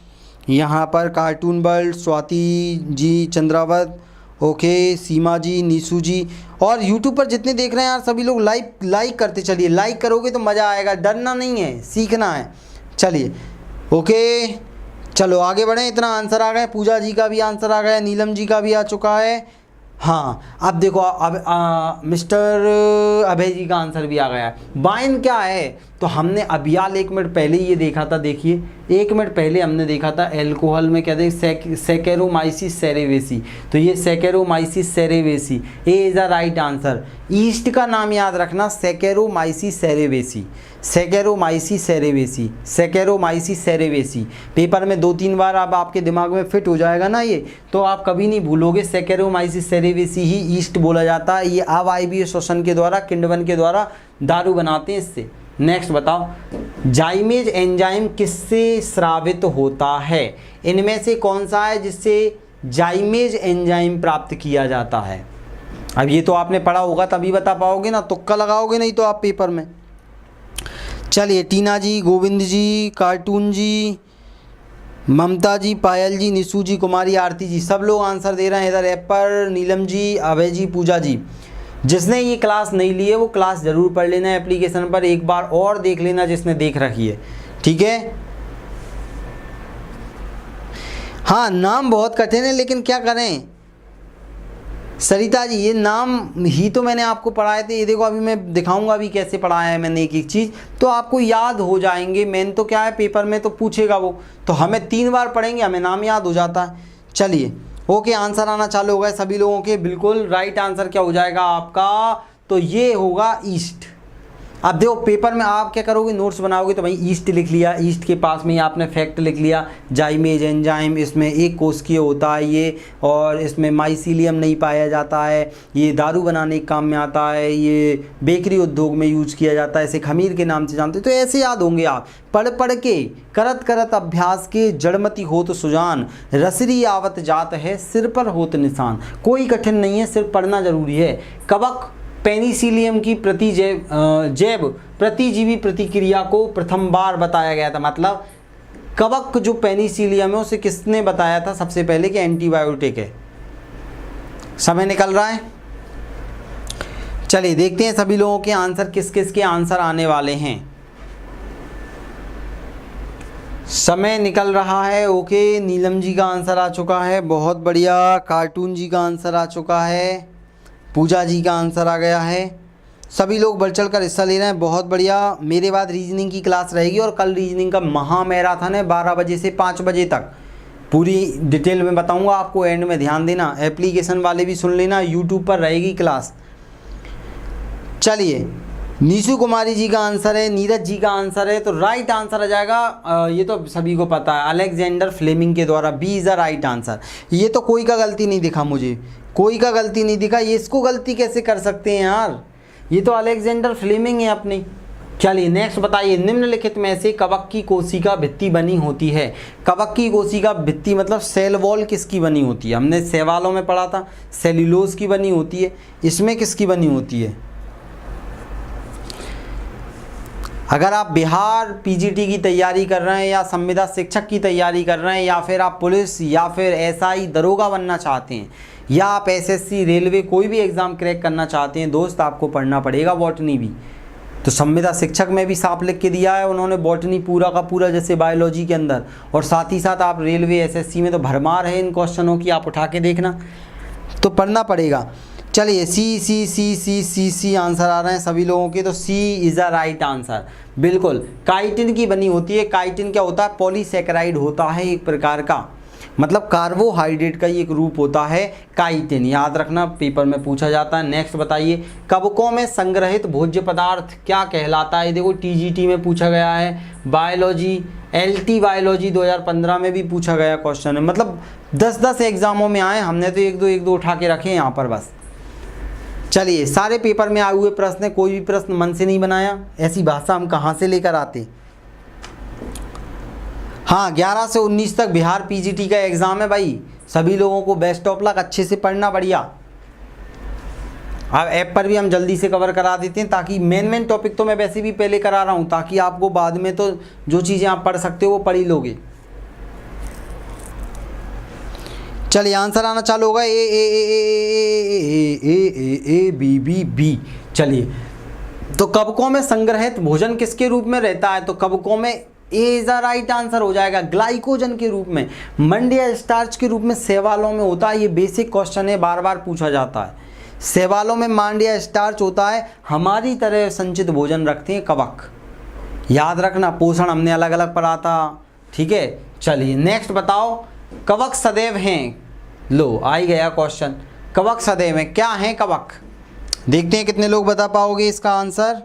यहाँ पर cartoon world, Swati ji, Chandrawat, okay, सीमा जी, नीसू जी, और यूट्यूब पर जितने देख रहे हैं यार सभी लोग लाइक करते चलिए। लाइक करोगे तो मज़ा आएगा, डरना नहीं है, सीखना है। चलिए ओके, चलो आगे बढ़ें। इतना आंसर आ गया, पूजा जी का भी आंसर आ गया, नीलम जी का भी आ चुका है। हाँ, अब देखो, अब मिस्टर अभय जी का आंसर भी आ गया है। बाइन क्या है, तो हमने अभियाल 1 मिनट पहले ये देखा था। देखिए 1 मिनट पहले हमने देखा था एल्कोहल में क्या थे, सैकेरोमाइसिस सेरेवेसी। तो ये Saccharomyces cerevisiae, A is the right answer. Yeast का नाम याद रखना, Saccharomyces cerevisiae, Saccharomyces cerevisiae, Saccharomyces cerevisiae. Paper में 2-3 बार अब आपके दिमाग में फिट हो जाएगा ना ये, तो आप कभी नहीं भूलोगे। सैकेरोमाइसिस सेरेवेसी ही ईस्ट बोला जाता है। ये अवायवीय श्वसन के द्वारा, किण्वन के द्वारा दारू बनाते हैं इससे। नेक्स्ट बताओ, जाइमेज एंजाइम किससे स्रावित होता है? इनमें से कौन सा है जिससे जाइमेज एंजाइम प्राप्त किया जाता है? अब ये तो आपने पढ़ा होगा तभी बता पाओगे ना, तुक्का लगाओगे नहीं तो आप पेपर में। चलिए, टीना जी, गोविंद जी, कार्टून जी, ममता जी, पायल जी, निशु जी, कुमारी आरती जी, सब लोग आंसर दे रहे हैं इधर ऐप पर। नीलम जी, अभय जी, पूजा जी। जिसने ये क्लास नहीं ली है वो क्लास ज़रूर पढ़ लेना है एप्लीकेशन पर, एक बार और देख लेना जिसने देख रखी है, ठीक है। हाँ, नाम बहुत कठिन है लेकिन क्या करें सरिता जी, ये नाम ही तो मैंने आपको पढ़ाए थे। ये देखो अभी मैं दिखाऊंगा अभी कैसे पढ़ाया है मैंने एक एक चीज़, तो आपको याद हो जाएंगे। मेन तो क्या है, पेपर में तो पूछेगा वो, तो हमें 3 बार पढ़ेंगे हमें नाम याद हो जाता है। चलिए ओके, आंसर आना चालू हो गए सभी लोगों के। बिल्कुल राइट आंसर क्या हो जाएगा आपका, तो ये होगा ईस्ट। अब देखो पेपर में आप क्या करोगे, नोट्स बनाओगे तो भाई ईस्ट लिख लिया, ईस्ट के पास में ही आपने फैक्ट लिख लिया, जाइमेज एंजाइम इसमें एक कोशिकीय होता है ये, और इसमें माइसीलियम नहीं पाया जाता है, ये दारू बनाने के काम में आता है, ये बेकरी उद्योग में यूज किया जाता है, इसे खमीर के नाम से जानते हैं। तो ऐसे याद होंगे आप, पढ़ पढ़ के, करत करत अभ्यास के, जड़मती होत सुजान, रसरी आवत जात है, सिर पर होत निशान। कोई कठिन नहीं है, सिर्फ पढ़ना जरूरी है। कवक पेनिसिलियम की जैव प्रतिजीवी प्रतिक्रिया को प्रथम बार बताया गया था। मतलब कवक जो पेनिसिलियम है उसे किसने बताया था सबसे पहले कि एंटीबायोटिक है? समय निकल रहा है, चलिए देखते हैं सभी लोगों के आंसर, किस किस के आंसर आने वाले हैं। समय निकल रहा है। ओके, नीलम जी का आंसर आ चुका है, बहुत बढ़िया। कार्टून जी का आंसर आ चुका है, पूजा जी का आंसर आ गया है। सभी लोग बढ़ चढ़ कर हिस्सा ले रहे हैं, बहुत बढ़िया। मेरे बाद रीजनिंग की क्लास रहेगी और कल रीजनिंग का महा मैराथन है 12 बजे से 5 बजे तक। पूरी डिटेल में बताऊंगा आपको, एंड में ध्यान देना। एप्लीकेशन वाले भी सुन लेना, यूट्यूब पर रहेगी क्लास। चलिए, नीशु कुमारी जी का आंसर है, नीरज जी का आंसर है, तो राइट आंसर आ जाएगा, ये तो सभी को पता है, अलेक्जेंडर फ्लेमिंग के द्वारा। B is the right answer. ये तो कोई का गलती नहीं दिखा मुझे, कोई का गलती नहीं दिखा। ये इसको गलती कैसे कर सकते हैं यार, ये तो अलेक्जेंडर फ्लेमिंग है अपनी। चलिए नेक्स्ट बताइए, निम्नलिखित में से कवक की कोशिका भित्ति बनी होती है? कवक की कोशिका भित्ति मतलब सेल वॉल किसकी बनी होती है? हमने सवालों में पढ़ा था, सेल्यूलोज की बनी होती है। इसमें किसकी बनी होती है? अगर आप बिहार पीजीटी की तैयारी कर रहे हैं, या संविदा शिक्षक की तैयारी कर रहे हैं, या फिर आप पुलिस या फिर एसआई दरोगा बनना चाहते हैं, या आप एसएससी रेलवे कोई भी एग्ज़ाम क्रैक करना चाहते हैं दोस्त, आपको पढ़ना पड़ेगा बॉटनी भी। तो संविदा शिक्षक में भी साफ लिख के दिया है उन्होंने, बॉटनी पूरा का पूरा जैसे बायोलॉजी के अंदर, और साथ ही साथ आप रेलवे एसएससी में तो भरमार है इन क्वेश्चनों की, आप उठा के देखना, तो पढ़ना पड़ेगा। चलिए, सी सी सी सी सी सी आंसर आ रहे हैं सभी लोगों के, तो सी इज़ द राइट आंसर। बिल्कुल, काइटिन की बनी होती है। काइटिन क्या होता है? पॉलीसैकेराइड होता है एक प्रकार का, मतलब कार्बोहाइड्रेट का ही एक रूप होता है काइटिन, याद रखना, पेपर में पूछा जाता है। नेक्स्ट बताइए, कवकों में संग्रहित भोज्य पदार्थ क्या कहलाता है? देखो टीजीटी में पूछा गया है, बायोलॉजी एलटी बायोलॉजी 2015 में भी पूछा गया क्वेश्चन है। मतलब 10-10 एग्जामों में आए, हमने तो एक दो उठा के रखे हैं यहाँ पर बस। चलिए, सारे पेपर में आए हुए प्रश्न है, कोई भी प्रश्न मन से नहीं बनाया, ऐसी भाषा हम कहाँ से लेकर आते। हाँ, 11 से 19 तक बिहार पीजीटी का एग्ज़ाम है भाई, सभी लोगों को बेस्ट ऑफ लक, अच्छे से पढ़ना, बढ़िया। अब ऐप पर भी हम जल्दी से कवर करा देते हैं, ताकि मेन टॉपिक तो मैं वैसे भी पहले करा रहा हूँ, ताकि आपको बाद में तो जो चीज़ें आप पढ़ सकते हो वो पढ़ ही लोगे। चलिए आंसर आना चालू होगा। A B B B. चलिए, तो कवकों में संग्रहित भोजन किसके रूप में रहता है? तो कवकों में ए इज द राइट आंसर हो जाएगा, ग्लाइकोजन के रूप में, मंडिया स्टार्च के रूप में शैवालों में होता है। ये बेसिक क्वेश्चन है, बार बार पूछा जाता है। शैवालों में मांडिया स्टार्च होता है, हमारी तरह संचित भोजन रखते हैं कवक। याद रखना, पोषण हमने अलग अलग पढ़ा था, ठीक है। चलिए नेक्स्ट बताओ, कवक सदैव हैं। लो आ ही गया क्वेश्चन, कवक सदैव हैं, क्या हैं कवक? देखते हैं कितने लोग बता पाओगे इसका आंसर।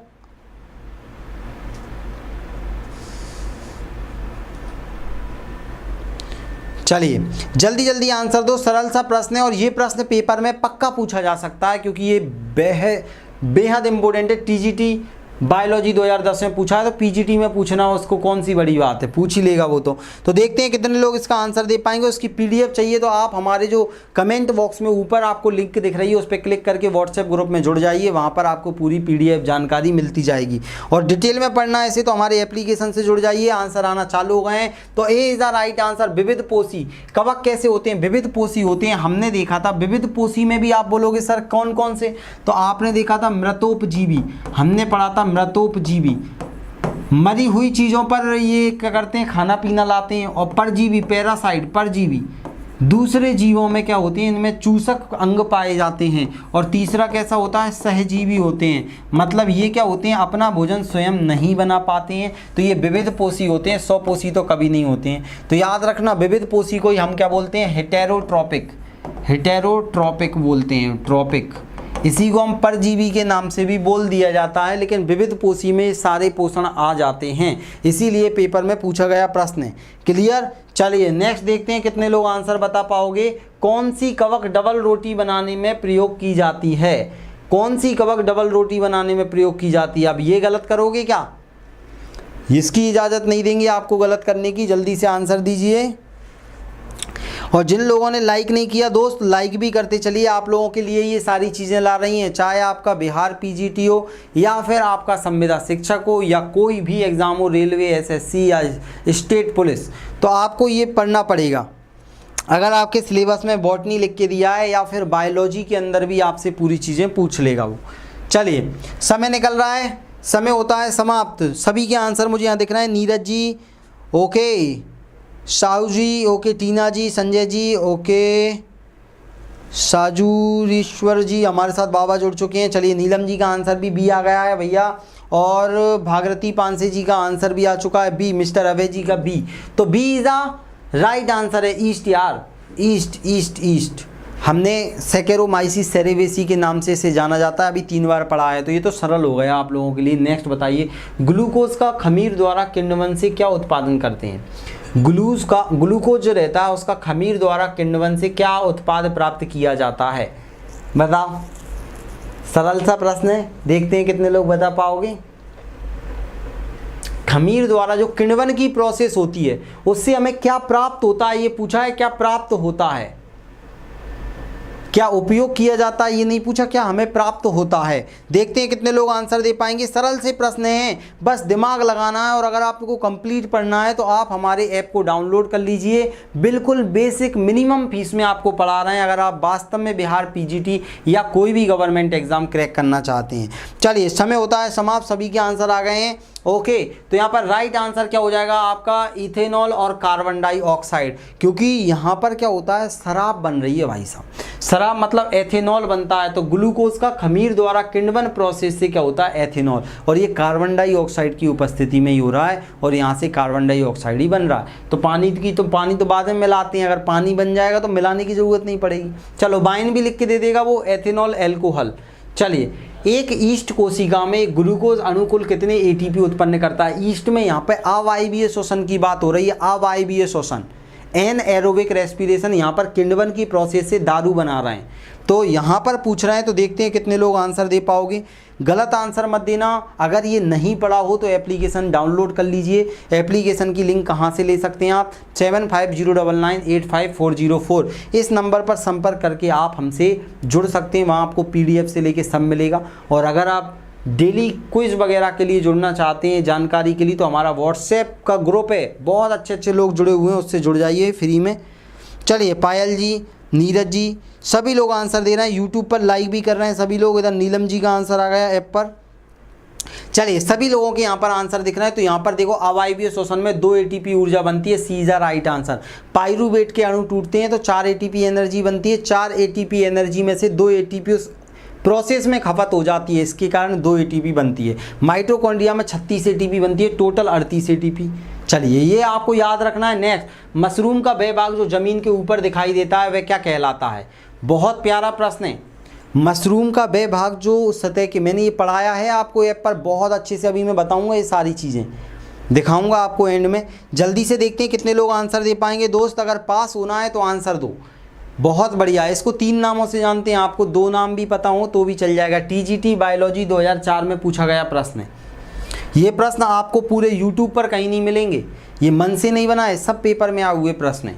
चलिए जल्दी जल्दी आंसर दो, सरल सा प्रश्न है और ये प्रश्न पेपर में पक्का पूछा जा सकता है, क्योंकि ये बेहद इंपॉर्टेंट है। टीजीटी बायोलॉजी 2010 में पूछा है, तो पीजीटी में पूछना उसको कौन सी बड़ी बात है, पूछ ही लेगा वो तो देखते हैं कितने लोग इसका आंसर दे पाएंगे। उसकी पीडीएफ चाहिए तो आप हमारे जो कमेंट बॉक्स में ऊपर आपको लिंक दिख रही है उस पर क्लिक करके व्हाट्सएप ग्रुप में जुड़ जाइए, वहाँ पर आपको पूरी पीडीएफ जानकारी मिलती जाएगी। और डिटेल में पढ़ना है ऐसे तो हमारे एप्लीकेशन से जुड़ जाइए। आंसर आना चालू हो गए हैं, तो ए इज द राइट आंसर। विविध पोषी कवक कैसे होते हैं? विविध पोषी होते हैं, हमने देखा था। विविध पोषी में भी आप बोलोगे सर कौन कौन से, तो आपने देखा था मृतोपजीवी, हमने पढ़ा था मृतोपजीवी, मरी हुई चीज़ों पर ये क्या करते हैं, खाना पीना लाते हैं। और परजीवी, पैरासाइट, परजीवी दूसरे जीवों में क्या होती हैं, इनमें चूसक अंग पाए जाते हैं। और तीसरा कैसा होता है, सहजीवी होते हैं, मतलब ये क्या होते हैं, अपना भोजन स्वयं नहीं बना पाते हैं, तो ये विविध पोषी होते हैं। स्वपोषी तो कभी नहीं होते हैं। तो याद रखना, विविध पोषी को हम क्या बोलते हैं, हेटेरोट्रॉपिक, हेटेरोट्रॉपिक बोलते हैं, ट्रॉपिक। इसी को हम परजीवी के नाम से भी बोल दिया जाता है, लेकिन विविध पोषी में सारे पोषण आ जाते हैं, इसीलिए पेपर में पूछा गया प्रश्न है। क्लियर? चलिए नेक्स्ट देखते हैं कितने लोग आंसर बता पाओगे। कौन सी कवक डबल रोटी बनाने में प्रयोग की जाती है? कौन सी कवक डबल रोटी बनाने में प्रयोग की जाती है? अब ये गलत करोगे क्या? इसकी इजाज़त नहीं देंगे आपको गलत करने की, जल्दी से आंसर दीजिए। और जिन लोगों ने लाइक नहीं किया दोस्त, लाइक भी करते चलिए। आप लोगों के लिए ये सारी चीज़ें ला रही हैं, चाहे आपका बिहार पीजीटी हो या फिर आपका संविदा शिक्षक हो या कोई भी एग्ज़ाम हो, रेलवे, एसएससी या स्टेट पुलिस, तो आपको ये पढ़ना पड़ेगा। अगर आपके सिलेबस में बॉटनी लिख के दिया है या फिर बायोलॉजी के अंदर भी आपसे पूरी चीज़ें पूछ लेगा वो। चलिए समय निकल रहा है, समय होता है समाप्त। सभी के आंसर मुझे यहाँ दिख रहे हैं। नीरज जी ओके, साहू जी ओके, टीना जी, संजय जी ओके, साजूरीश्वर जी हमारे साथ बाबा जुड़ चुके हैं। चलिए नीलम जी का आंसर भी बी आ गया है भैया, और भागरती पांसे जी का आंसर भी आ चुका है बी, मिस्टर अभय जी का बी। तो B is the right answer है। ईस्ट यार, ईस्ट ईस्ट ईस्ट, हमने सेकेरोमाइसिस सेरेवेसी के नाम से इसे जाना जाता है, अभी 3 बार पढ़ा है, तो ये तो सरल हो गया आप लोगों के लिए। नेक्स्ट बताइए, ग्लूकोज का खमीर द्वारा किण्वन से क्या उत्पादन करते हैं? ग्लूकोज जो रहता है उसका खमीर द्वारा किण्वन से क्या उत्पाद प्राप्त किया जाता है? बताओ, सरल सा प्रश्न है, देखते हैं कितने लोग बता पाओगे। खमीर द्वारा जो किण्वन की प्रोसेस होती है उससे हमें क्या प्राप्त होता है, ये पूछा है। क्या प्राप्त होता है, क्या उपयोग किया जाता है, ये नहीं पूछा, क्या हमें प्राप्त होता है। देखते हैं कितने लोग आंसर दे पाएंगे। सरल से प्रश्न हैं, बस दिमाग लगाना है। और अगर आपको कंप्लीट पढ़ना है तो आप हमारे ऐप को डाउनलोड कर लीजिए, बिल्कुल बेसिक मिनिमम फीस में आपको पढ़ा रहे हैं, अगर आप वास्तव में बिहार पीजीटी या कोई भी गवर्नमेंट एग्जाम क्रैक करना चाहते हैं। चलिए समय होता है समाप्त, सभी के आंसर आ गए हैं। ओके, तो यहाँ पर राइट आंसर क्या हो जाएगा आपका, इथेनॉल और कार्बन डाइऑक्साइड, क्योंकि यहाँ पर क्या होता है, शराब बन रही है भाई साहब। शराब मतलब एथेनॉल बनता है, तो ग्लूकोज का खमीर द्वारा किण्वन प्रोसेस से क्या होता है, एथेनॉल, और ये कार्बन डाइऑक्साइड की उपस्थिति में ही हो रहा है, और यहाँ से कार्बन डाइऑक्साइड ही बन रहा है। तो पानी तो बाद में मिलाते हैं, अगर पानी बन जाएगा तो मिलाने की जरूरत नहीं पड़ेगी। चलो बाइन भी लिख के दे देगा वो, एथेनॉल एल्कोहल। चलिए, एक ईस्ट कोशिका में ग्लूकोज अणुकुल कितने एटीपी उत्पन्न करता है? ईस्ट में यहाँ पे अवायवीय श्वसन की बात हो रही है, अवायवीय श्वसन, एन एरोबिक रेस्पिरेशन, यहाँ पर किण्वन की प्रोसेस से दारू बना रहे हैं, तो यहाँ पर पूछ रहे हैं। तो देखते हैं कितने लोग आंसर दे पाओगे। गलत आंसर मत देना। अगर ये नहीं पढ़ा हो तो एप्लीकेशन डाउनलोड कर लीजिए। एप्लीकेशन की लिंक कहाँ से ले सकते हैं आप? 7509985404 इस नंबर पर संपर्क करके आप हमसे जुड़ सकते हैं। वहाँ आपको PDF से लेके सब मिलेगा। और अगर आप डेली क्विज वगैरह के लिए जुड़ना चाहते हैं जानकारी के लिए, तो हमारा व्हाट्सएप का ग्रुप है, बहुत अच्छे अच्छे लोग जुड़े हुए हैं, उससे जुड़ जाइए फ्री में। चलिए, पायल जी, नीरज जी, सभी लोग आंसर दे रहे हैं। यूट्यूब पर लाइक भी कर रहे हैं सभी लोग। इधर नीलम जी का आंसर आ गया ऐप पर। चलिए, सभी लोगों के यहाँ पर आंसर दिख रहा है। तो यहाँ पर देखो, अवायवीय श्वसन में 2 ATP ऊर्जा बनती है, सी इज राइट आंसर। पाइरूवेट के अणु टूटते हैं तो 4 ATP एनर्जी बनती है। 4 ATP एनर्जी में से 2 ATP उस प्रोसेस में खपत हो जाती है, इसके कारण 2 ATP बनती है। माइटोकॉन्ड्रिया में 36 ATP बनती है, टोटल 38 ATP। चलिए, ये आपको याद रखना है। नेक्स्ट, मशरूम का वह भाग जो जमीन के ऊपर दिखाई देता है वह क्या कहलाता है? बहुत प्यारा प्रश्न है। मशरूम का वह भाग जो सतह के, मैंने ये पढ़ाया है आपको ऐप पर बहुत अच्छे से। अभी मैं बताऊंगा ये सारी चीज़ें, दिखाऊंगा आपको एंड में। जल्दी से देखते हैं कितने लोग आंसर दे पाएंगे। दोस्त, अगर पास होना है तो आंसर दो। बहुत बढ़िया है। इसको 3 नामों से जानते हैं, आपको 2 नाम भी पता हो तो भी चल जाएगा। TGT बायोलॉजी 2004 में पूछा गया प्रश्न है। ये प्रश्न आपको पूरे YouTube पर कहीं नहीं मिलेंगे, ये मन से नहीं बना है, सब पेपर में आए हुए प्रश्न है।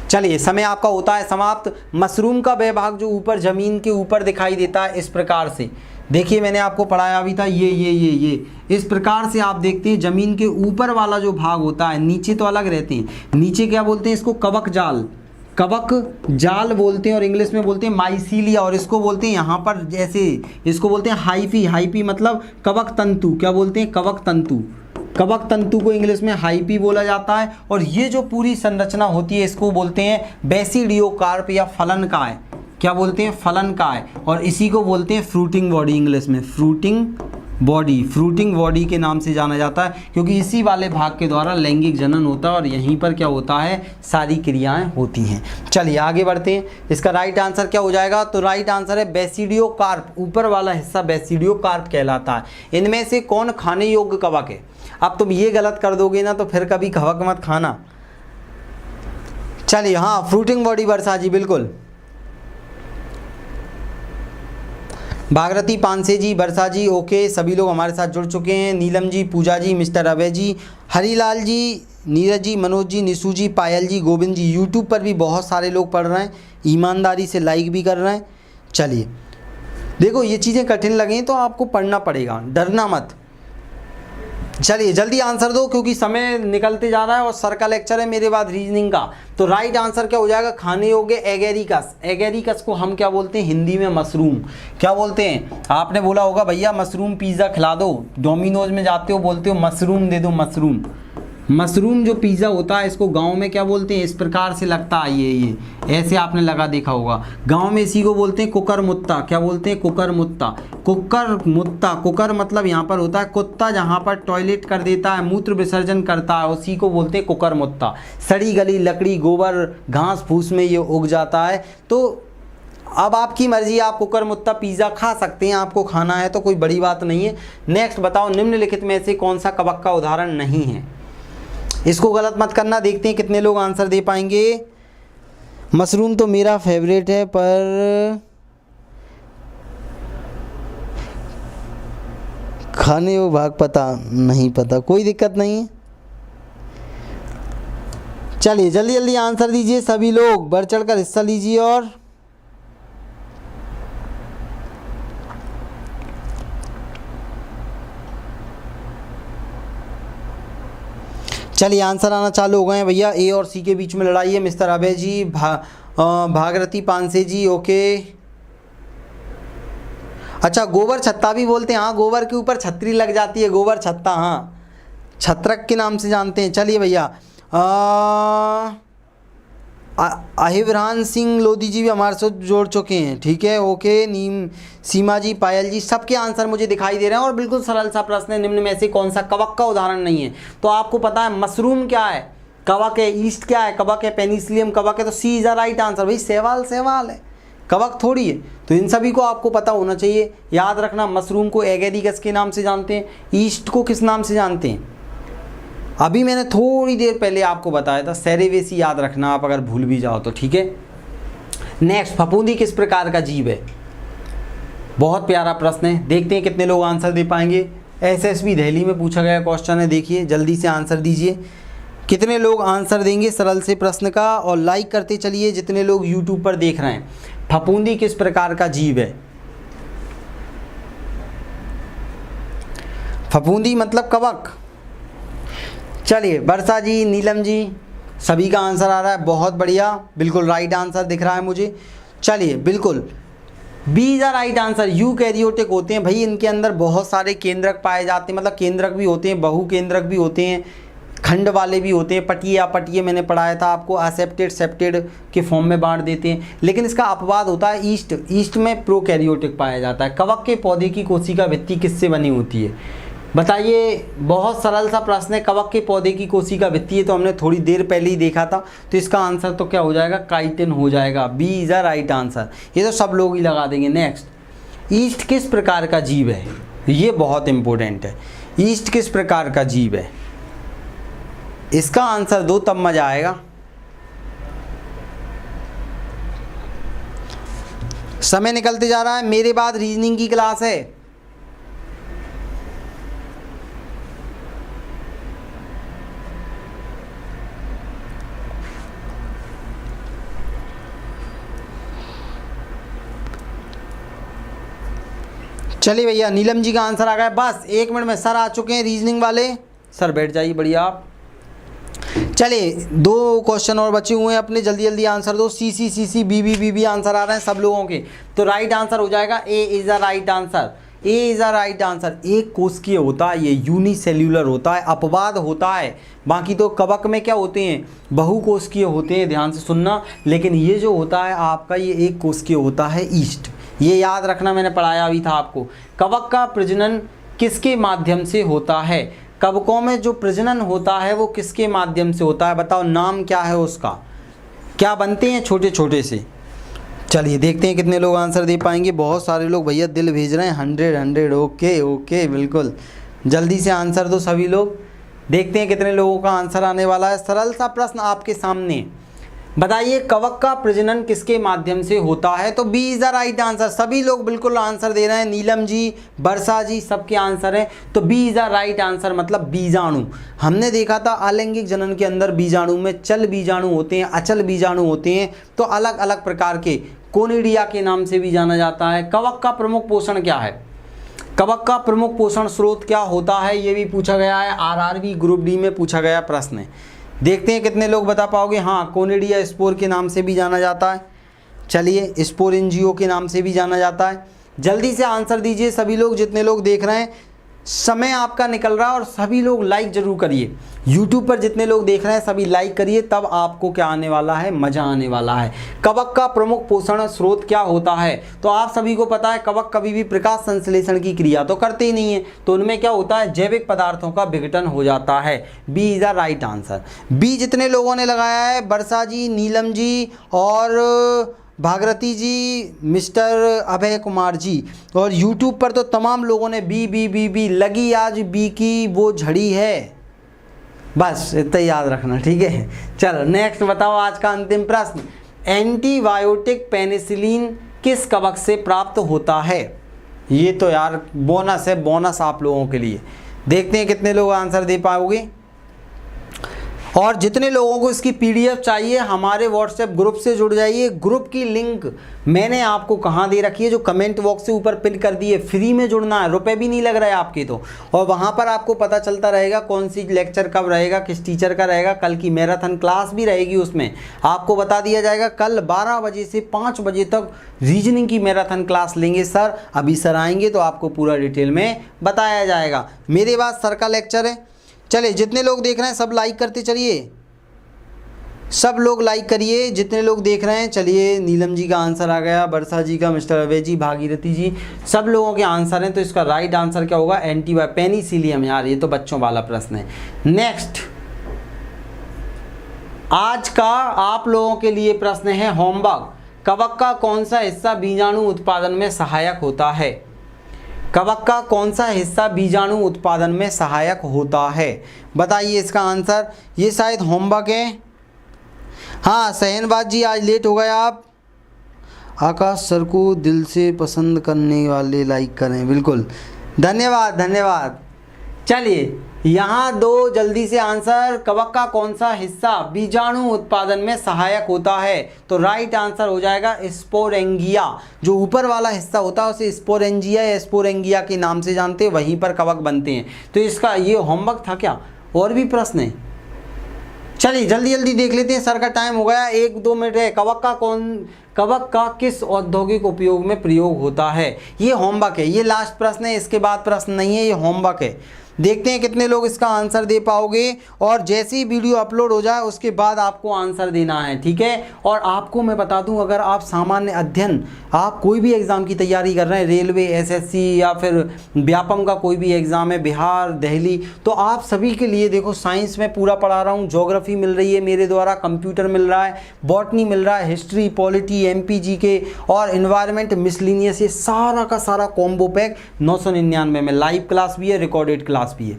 चलिए, समय आपका होता है समाप्त। मशरूम का वह भाग जो ऊपर जमीन के ऊपर दिखाई देता है इस प्रकार से, देखिए मैंने आपको पढ़ाया भी था। ये इस प्रकार से आप देखते हैं, जमीन के ऊपर वाला जो भाग होता है, नीचे तो अलग रहते हैं। नीचे क्या बोलते हैं? इसको कवक जाल, कवक जाल बोलते हैं, और इंग्लिश में बोलते हैं माइसीलिया। और इसको बोलते हैं यहाँ पर जैसे, इसको बोलते हैं हाइफी। हाइफी मतलब कवक तंतु। क्या बोलते हैं? कवक तंतु। कवक तंतु को इंग्लिश में हाइपी बोला जाता है। और ये जो पूरी संरचना होती है इसको बोलते हैं बेसिडियोकार्प या फलनकाय। क्या बोलते हैं? फलनकाय। और इसी को बोलते हैं फ्रूटिंग बॉडी, इंग्लिश में फ्रूटिंग बॉडी। फ्रूटिंग बॉडी के नाम से जाना जाता है, क्योंकि इसी वाले भाग के द्वारा लैंगिक जनन होता है और यहीं पर क्या होता है? सारी क्रियाएं होती हैं। चलिए आगे बढ़ते हैं। इसका राइट आंसर क्या हो जाएगा? तो राइट आंसर है बेसिडियोकार्प। ऊपर वाला हिस्सा बेसिडियोकार्प कहलाता है। इनमें से कौन खाने योग्य कवक है? अब तुम ये गलत कर दोगे ना तो फिर कभी कवक मत खाना। चलिए, हाँ, फ्रूटिंग बॉडी, वर्षा जी, बिल्कुल। भागरथी पानसे जी, वर्षा जी, ओके, सभी लोग हमारे साथ जुड़ चुके हैं। नीलम जी, पूजा जी, मिस्टर अभय जी, हरीलाल जी, नीरज जी, मनोज जी, निशु जी, पायल जी, गोविंद जी। यूट्यूब पर भी बहुत सारे लोग पढ़ रहे हैं, ईमानदारी से लाइक भी कर रहे हैं। चलिए, देखो ये चीज़ें कठिन लगें तो आपको पढ़ना पड़ेगा, डरना मत। चलिए जल्दी आंसर दो, क्योंकि समय निकलते जा रहा है और सर का लेक्चर है मेरे बाद रीजनिंग का। तो राइट आंसर क्या हो जाएगा? खाने योग्य एगेरिकस। एगेरिकस को हम क्या बोलते हैं हिंदी में? मशरूम। क्या बोलते हैं? आपने बोला होगा भैया मशरूम पिज़्ज़ा खिला दो, डोमिनोज में जाते हो बोलते हो मशरूम दे दो, मशरूम। मशरूम जो पिज़्ज़ा होता है इसको गांव में क्या बोलते हैं? इस प्रकार से लगता है, ये ऐसे आपने लगा देखा होगा। गांव में इसी को बोलते हैं कुकर मुत्ता। क्या बोलते हैं? कुकर मुत्ता। कुकर मुत्ता, कुकर मतलब यहाँ पर होता है कुत्ता जहाँ पर टॉयलेट कर देता है, मूत्र विसर्जन करता है, उसी को बोलते हैं कुकर मुत्ता। सड़ी गली लकड़ी, गोबर, घास फूस में ये उग जाता है। तो अब आपकी मर्जी, आप कुकर मुत्ता पिज़्ज़ा खा सकते हैं, आपको खाना है तो कोई बड़ी बात नहीं है। नेक्स्ट बताओ, निम्नलिखित में से कौन सा कवक का उदाहरण नहीं है? इसको गलत मत करना। देखते हैं कितने लोग आंसर दे पाएंगे। मशरूम तो मेरा फेवरेट है, पर खाने वो भाग पता नहीं, पता, कोई दिक्कत नहीं है। चलिए जल्दी जल्दी आंसर दीजिए, सभी लोग बढ़ चढ़कर हिस्सा लीजिए। और चलिए आंसर आना चालू हो गए हैं भैया। ए और सी के बीच में लड़ाई है। मिस्टर अभय जी, भागरथी पानसे जी, ओके। अच्छा, गोबर छत्ता भी बोलते हैं। हाँ, गोबर के ऊपर छतरी लग जाती है, गोबर छत्ता, हाँ, छत्रक के नाम से जानते हैं। चलिए भैया, अहिवरान सिंह लोधी जी भी हमारे साथ जोड़ चुके हैं, ठीक है, ओके। नीम, सीमा जी, पायल जी, सबके आंसर मुझे दिखाई दे रहे हैं। और बिल्कुल सरल सा प्रश्न है, निम्न में से कौन सा कवक का उदाहरण नहीं है? तो आपको पता है मशरूम क्या है? कवक है। ईस्ट क्या है? कवक है। पेनिसिलियम कवक है। तो सी इज द राइट आंसर। भाई सवाल है, कवक थोड़ी है। तो इन सभी को आपको पता होना चाहिए। याद रखना, मशरूम को एगेरिकस के नाम से जानते हैं, ईस्ट को किस नाम से जानते हैं? अभी मैंने थोड़ी देर पहले आपको बताया था, सेरेवेसी। याद रखना आप अगर भूल भी जाओ तो, ठीक है। नेक्स्ट, फफूंदी किस प्रकार का जीव है? बहुत प्यारा प्रश्न है, देखते हैं कितने लोग आंसर दे पाएंगे। एसएसबी दिल्ली में पूछा गया क्वेश्चन है, देखिए जल्दी से आंसर दीजिए। कितने लोग आंसर देंगे सरल से प्रश्न का, और लाइक करते चलिए जितने लोग यूट्यूब पर देख रहे हैं। फफूंदी किस प्रकार का जीव है? फफूंदी मतलब कवक। चलिए वर्षा जी, नीलम जी, सभी का आंसर आ रहा है, बहुत बढ़िया, बिल्कुल राइट आंसर दिख रहा है मुझे। चलिए बिल्कुल B is right answer. Eukaryotic होते हैं भाई, इनके अंदर बहुत सारे केंद्रक पाए जाते हैं, मतलब केंद्रक भी होते हैं, बहुकेंद्रक भी होते हैं, खंड वाले भी होते हैं। पटिए मैंने पढ़ाया था आपको, असेप्टेड सेप्टेड के फॉर्म में बांट देते हैं। लेकिन इसका अपवाद होता है ईस्ट में प्रोकैरियोटिक पाया जाता है। कवक के पौधे की कोशिका भित्ति किससे बनी होती है? बताइए, बहुत सरल सा प्रश्न है। कवक के पौधे की कोशिका भित्ति है तो हमने थोड़ी देर पहले ही देखा था, तो इसका आंसर तो क्या हो जाएगा? काइटिन हो जाएगा। B is a right answer, ये तो सब लोग ही लगा देंगे। नेक्स्ट, ईस्ट किस प्रकार का जीव है? ये बहुत इंपॉर्टेंट है। ईस्ट किस प्रकार का जीव है? इसका आंसर दो तब मजा आएगा। समय निकलते जा रहा है, मेरे बाद रीजनिंग की क्लास है। चलिए भैया, नीलम जी का आंसर आ गया, बस 1 मिनट में सर आ चुके हैं रीजनिंग वाले। सर बैठ जाइए, बढ़िया आप। चलिए 2 क्वेश्चन और बचे हुए हैं अपने, जल्दी जल्दी आंसर दो। सी बी आंसर आ रहे हैं सब लोगों के, तो राइट आंसर हो जाएगा A is a right answer. A is a right answer. एक कोशिकीय होता है, ये यूनिसेल्यूलर होता है, अपवाद होता है। बाकी तो कवक में क्या होते हैं? बहुकोशिकीय होते हैं, ध्यान से सुनना। लेकिन ये जो होता है आपका, ये एक कोशिकीय होता है ईस्ट, ये याद रखना, मैंने पढ़ाया भी था आपको। कवक का प्रजनन किसके माध्यम से होता है? कवकों में जो प्रजनन होता है वो किसके माध्यम से होता है? बताओ, नाम क्या है उसका? क्या बनते हैं छोटे छोटे से? चलिए देखते हैं कितने लोग आंसर दे पाएंगे। बहुत सारे लोग भैया दिल भेज रहे हैं, 100 ओके बिल्कुल, जल्दी से आंसर दो सभी लोग। देखते हैं कितने लोगों का आंसर आने वाला है। सरल सा प्रश्न आपके सामने, बताइए कवक का प्रजनन किसके माध्यम से होता है? तो B is the right answer. सभी लोग बिल्कुल आंसर दे रहे हैं, नीलम जी, वर्षा जी, सबके आंसर है। तो B is the right answer, मतलब बीजाणु। हमने देखा था अलैंगिक जनन के अंदर बीजाणु में चल बीजाणु होते हैं, अचल बीजाणु होते हैं, तो अलग अलग प्रकार के कोनिडिया के नाम से भी जाना जाता है। कवक का प्रमुख पोषण क्या है? कवक का प्रमुख पोषण स्रोत क्या होता है? ये भी पूछा गया है, आरआरबी ग्रुप डी में पूछा गया प्रश्न है। देखते हैं कितने लोग बता पाओगे। हाँ, कोनिडिया स्पोर के नाम से भी जाना जाता है। चलिए, स्पोरेंजियो के नाम से भी जाना जाता है। जल्दी से आंसर दीजिए सभी लोग, जितने लोग देख रहे हैं। समय आपका निकल रहा है और सभी लोग लाइक जरूर करिए। यूट्यूब पर जितने लोग देख रहे हैं सभी लाइक करिए, तब आपको क्या आने वाला है? मज़ा आने वाला है। कवक का प्रमुख पोषण स्रोत क्या होता है? तो आप सभी को पता है, कवक कभी भी प्रकाश संश्लेषण की क्रिया तो करते ही नहीं है, तो उनमें क्या होता है? जैविक पदार्थों का विघटन हो जाता है। B is the right answer. B जितने लोगों ने लगाया है, वर्षा जी, नीलम जी और भागरती जी, मिस्टर अभय कुमार जी, और यूट्यूब पर तो तमाम लोगों ने बी लगी आज बी की वो झड़ी है। बस इतना याद रखना, ठीक है। चलो नेक्स्ट बताओ, आज का अंतिम प्रश्न, एंटीबायोटिक पेनिसिलिन किस कवक से प्राप्त होता है? ये तो यार बोनस है, बोनस आप लोगों के लिए। देखते हैं कितने लोग आंसर दे पाओगे। और जितने लोगों को इसकी पीडीएफ चाहिए, हमारे व्हाट्सएप ग्रुप से जुड़ जाइए। ग्रुप की लिंक मैंने आपको कहाँ दे रखी है? जो कमेंट बॉक्स से ऊपर पिन कर दिए। फ्री में जुड़ना है, रुपए भी नहीं लग रहा है आपके तो। और वहाँ पर आपको पता चलता रहेगा कौन सी लेक्चर कब रहेगा, किस टीचर का रहेगा। कल की मैराथन क्लास भी रहेगी, उसमें आपको बता दिया जाएगा। कल 12 बजे से 5 बजे तक रीजनिंग की मैराथन क्लास लेंगे सर। अभी सर आएंगे तो आपको पूरा डिटेल में बताया जाएगा। मेरे बाद सर का लेक्चर है। चलिए, जितने लोग देख रहे हैं सब लाइक करते चलिए, सब लोग लाइक करिए जितने लोग देख रहे हैं। चलिए, नीलम जी का आंसर आ गया, वर्षा जी का, मिस्टर अवय जी, भागीरथी जी, सब लोगों के आंसर हैं। तो इसका राइट आंसर क्या होगा? पेनिसिलियम। यार ये तो बच्चों वाला प्रश्न है। नेक्स्ट, आज का आप लोगों के लिए प्रश्न है होमवर्क। कवक का कौन सा हिस्सा बीजाणु उत्पादन में सहायक होता है? कवक का कौन सा हिस्सा बीजाणु उत्पादन में सहायक होता है? बताइए इसका आंसर। ये शायद होमवर्क है। हाँ, सहनबाज जी आज लेट हो गए आप। आकाश सर को दिल से पसंद करने वाले लाइक करें। बिल्कुल, धन्यवाद धन्यवाद। चलिए यहाँ दो जल्दी से आंसर। कवक का कौन सा हिस्सा बीजाणु उत्पादन में सहायक होता है? तो राइट आंसर हो जाएगा स्पोरेंगिया। जो ऊपर वाला हिस्सा होता है उसे स्पोरेंजिया या स्पोरेंगिया के नाम से जानते हैं, वहीं पर कवक बनते हैं। तो इसका ये होमवर्क था क्या? और भी प्रश्न है? चलिए जल्दी जल्दी देख लेते हैं, सर का टाइम हो गया, 1-2 मिनट है। कवक का किस औद्योगिक उपयोग में प्रयोग होता है? ये होमवर्क है, ये लास्ट प्रश्न है, इसके बाद प्रश्न नहीं है, ये होमवर्क है। देखते हैं कितने लोग इसका आंसर दे पाओगे। और जैसे ही वीडियो अपलोड हो जाए उसके बाद आपको आंसर देना है, ठीक है। और आपको मैं बता दूं, अगर आप सामान्य अध्ययन, आप कोई भी एग्ज़ाम की तैयारी कर रहे हैं, रेलवे, एसएससी या फिर व्यापम का कोई भी एग्ज़ाम है, बिहार, दिल्ली, तो आप सभी के लिए देखो साइंस में पूरा पढ़ा रहा हूँ। ज्योग्राफी मिल रही है मेरे द्वारा, कंप्यूटर मिल रहा है, बॉटनी मिल रहा है, हिस्ट्री, पॉलिटी, एमपीजी के और इन्वायरमेंट, मिसलिनियस, ये सारा का सारा कॉम्बो पैक 999 में। लाइव क्लास भी है, रिकॉर्डेड क्लास भी है।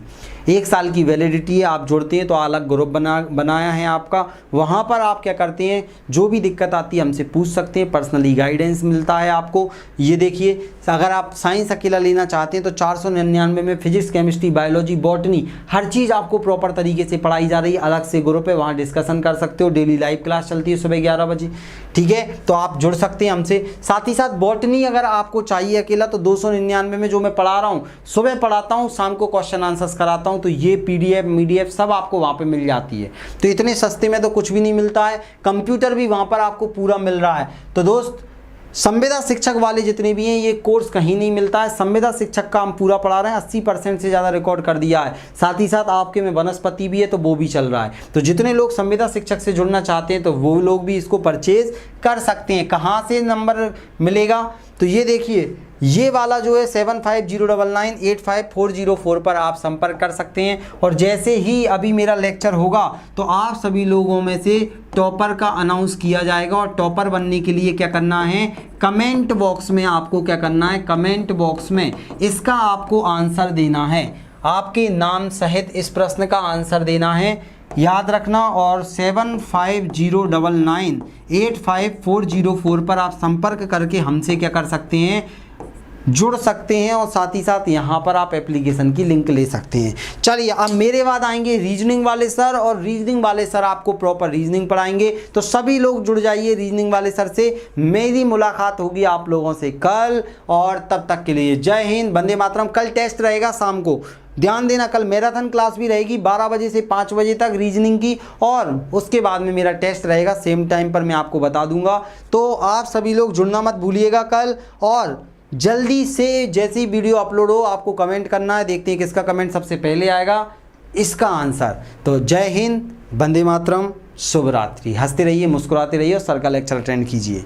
1 साल की वैलिडिटी है। आप जुड़ते हैं तो अलग ग्रुप बनाया है आपका, वहाँ पर आप क्या करते हैं, जो भी दिक्कत आती है हमसे पूछ सकते हैं, पर्सनली गाइडेंस मिलता है आपको। ये देखिए, अगर आप साइंस अकेला लेना चाहते हैं तो 499 में फिजिक्स, केमिस्ट्री, बायोलॉजी, बॉटनी, हर चीज़ आपको प्रॉपर तरीके से पढ़ाई जा रही है। अलग से ग्रुप है, वहाँ डिस्कशन कर सकते हो। डेली लाइव क्लास चलती है सुबह 11 बजे, ठीक है। तो आप जुड़ सकते हैं हमसे। साथ ही साथ बॉटनी अगर आपको चाहिए अकेला तो 299 में जो मैं पढ़ा रहा हूँ, सुबह पढ़ाता हूँ, शाम को क्वेश्चन आंसर्स कराता हूँ, तो ये PDF सब आपको वहाँ पे मिल जाती है। तो इतने सस्ते में तो कुछ भी नहीं मिलता है। कंप्यूटर भी वहाँ पर आपको पूरा मिल रहा है। तो दोस्त, संविदा शिक्षक वाले जितने भी हैं, ये कोर्स कहीं नहीं मिलता है। संविदा शिक्षक का हम पूरा पढ़ा रहे हैं, 80% से ज़्यादा रिकॉर्ड कर दिया है। साथ ही साथ आपके में वनस्पति भी है, तो वो भी चल रहा है। तो जितने लोग संविदा शिक्षक से जुड़ना चाहते हैं तो वो लोग भी इसको परचेज कर सकते हैं। कहाँ से नंबर मिलेगा? तो ये देखिए, ये वाला जो है 7509985404 पर आप संपर्क कर सकते हैं। और जैसे ही अभी मेरा लेक्चर होगा तो आप सभी लोगों में से टॉपर का अनाउंस किया जाएगा। और टॉपर बनने के लिए क्या करना है, कमेंट बॉक्स में आपको क्या करना है, कमेंट बॉक्स में इसका आपको आंसर देना है। आपके नाम सहित इस प्रश्न का आंसर देना है, याद रखना। और 7509985404 पर आप संपर्क करके हमसे क्या कर सकते हैं, जुड़ सकते हैं। और साथ ही साथ यहाँ पर आप एप्लीकेशन की लिंक ले सकते हैं। चलिए अब मेरे बाद आएंगे रीजनिंग वाले सर, और रीजनिंग वाले सर आपको प्रॉपर रीजनिंग पढ़ाएंगे। तो सभी लोग जुड़ जाइए रीजनिंग वाले सर से। मेरी मुलाकात होगी आप लोगों से कल, और तब तक के लिए जय हिंद, वंदे मातरम। कल टेस्ट रहेगा शाम को, ध्यान देना। कल मैराथन क्लास भी रहेगी 12 बजे से 5 बजे तक रीजनिंग की, और उसके बाद में मेरा टेस्ट रहेगा सेम टाइम पर, मैं आपको बता दूंगा। तो आप सभी लोग जुड़ना मत भूलिएगा कल। और जल्दी से जैसे ही वीडियो अपलोड हो आपको कमेंट करना है, देखते हैं किसका कमेंट सबसे पहले आएगा, इसका आंसर। तो जय हिंद, वंदे मातरम, शुभ रात्रि। हंसते रहिए, मुस्कुराते रहिए और सर का लेक्चर अटेंड कीजिए।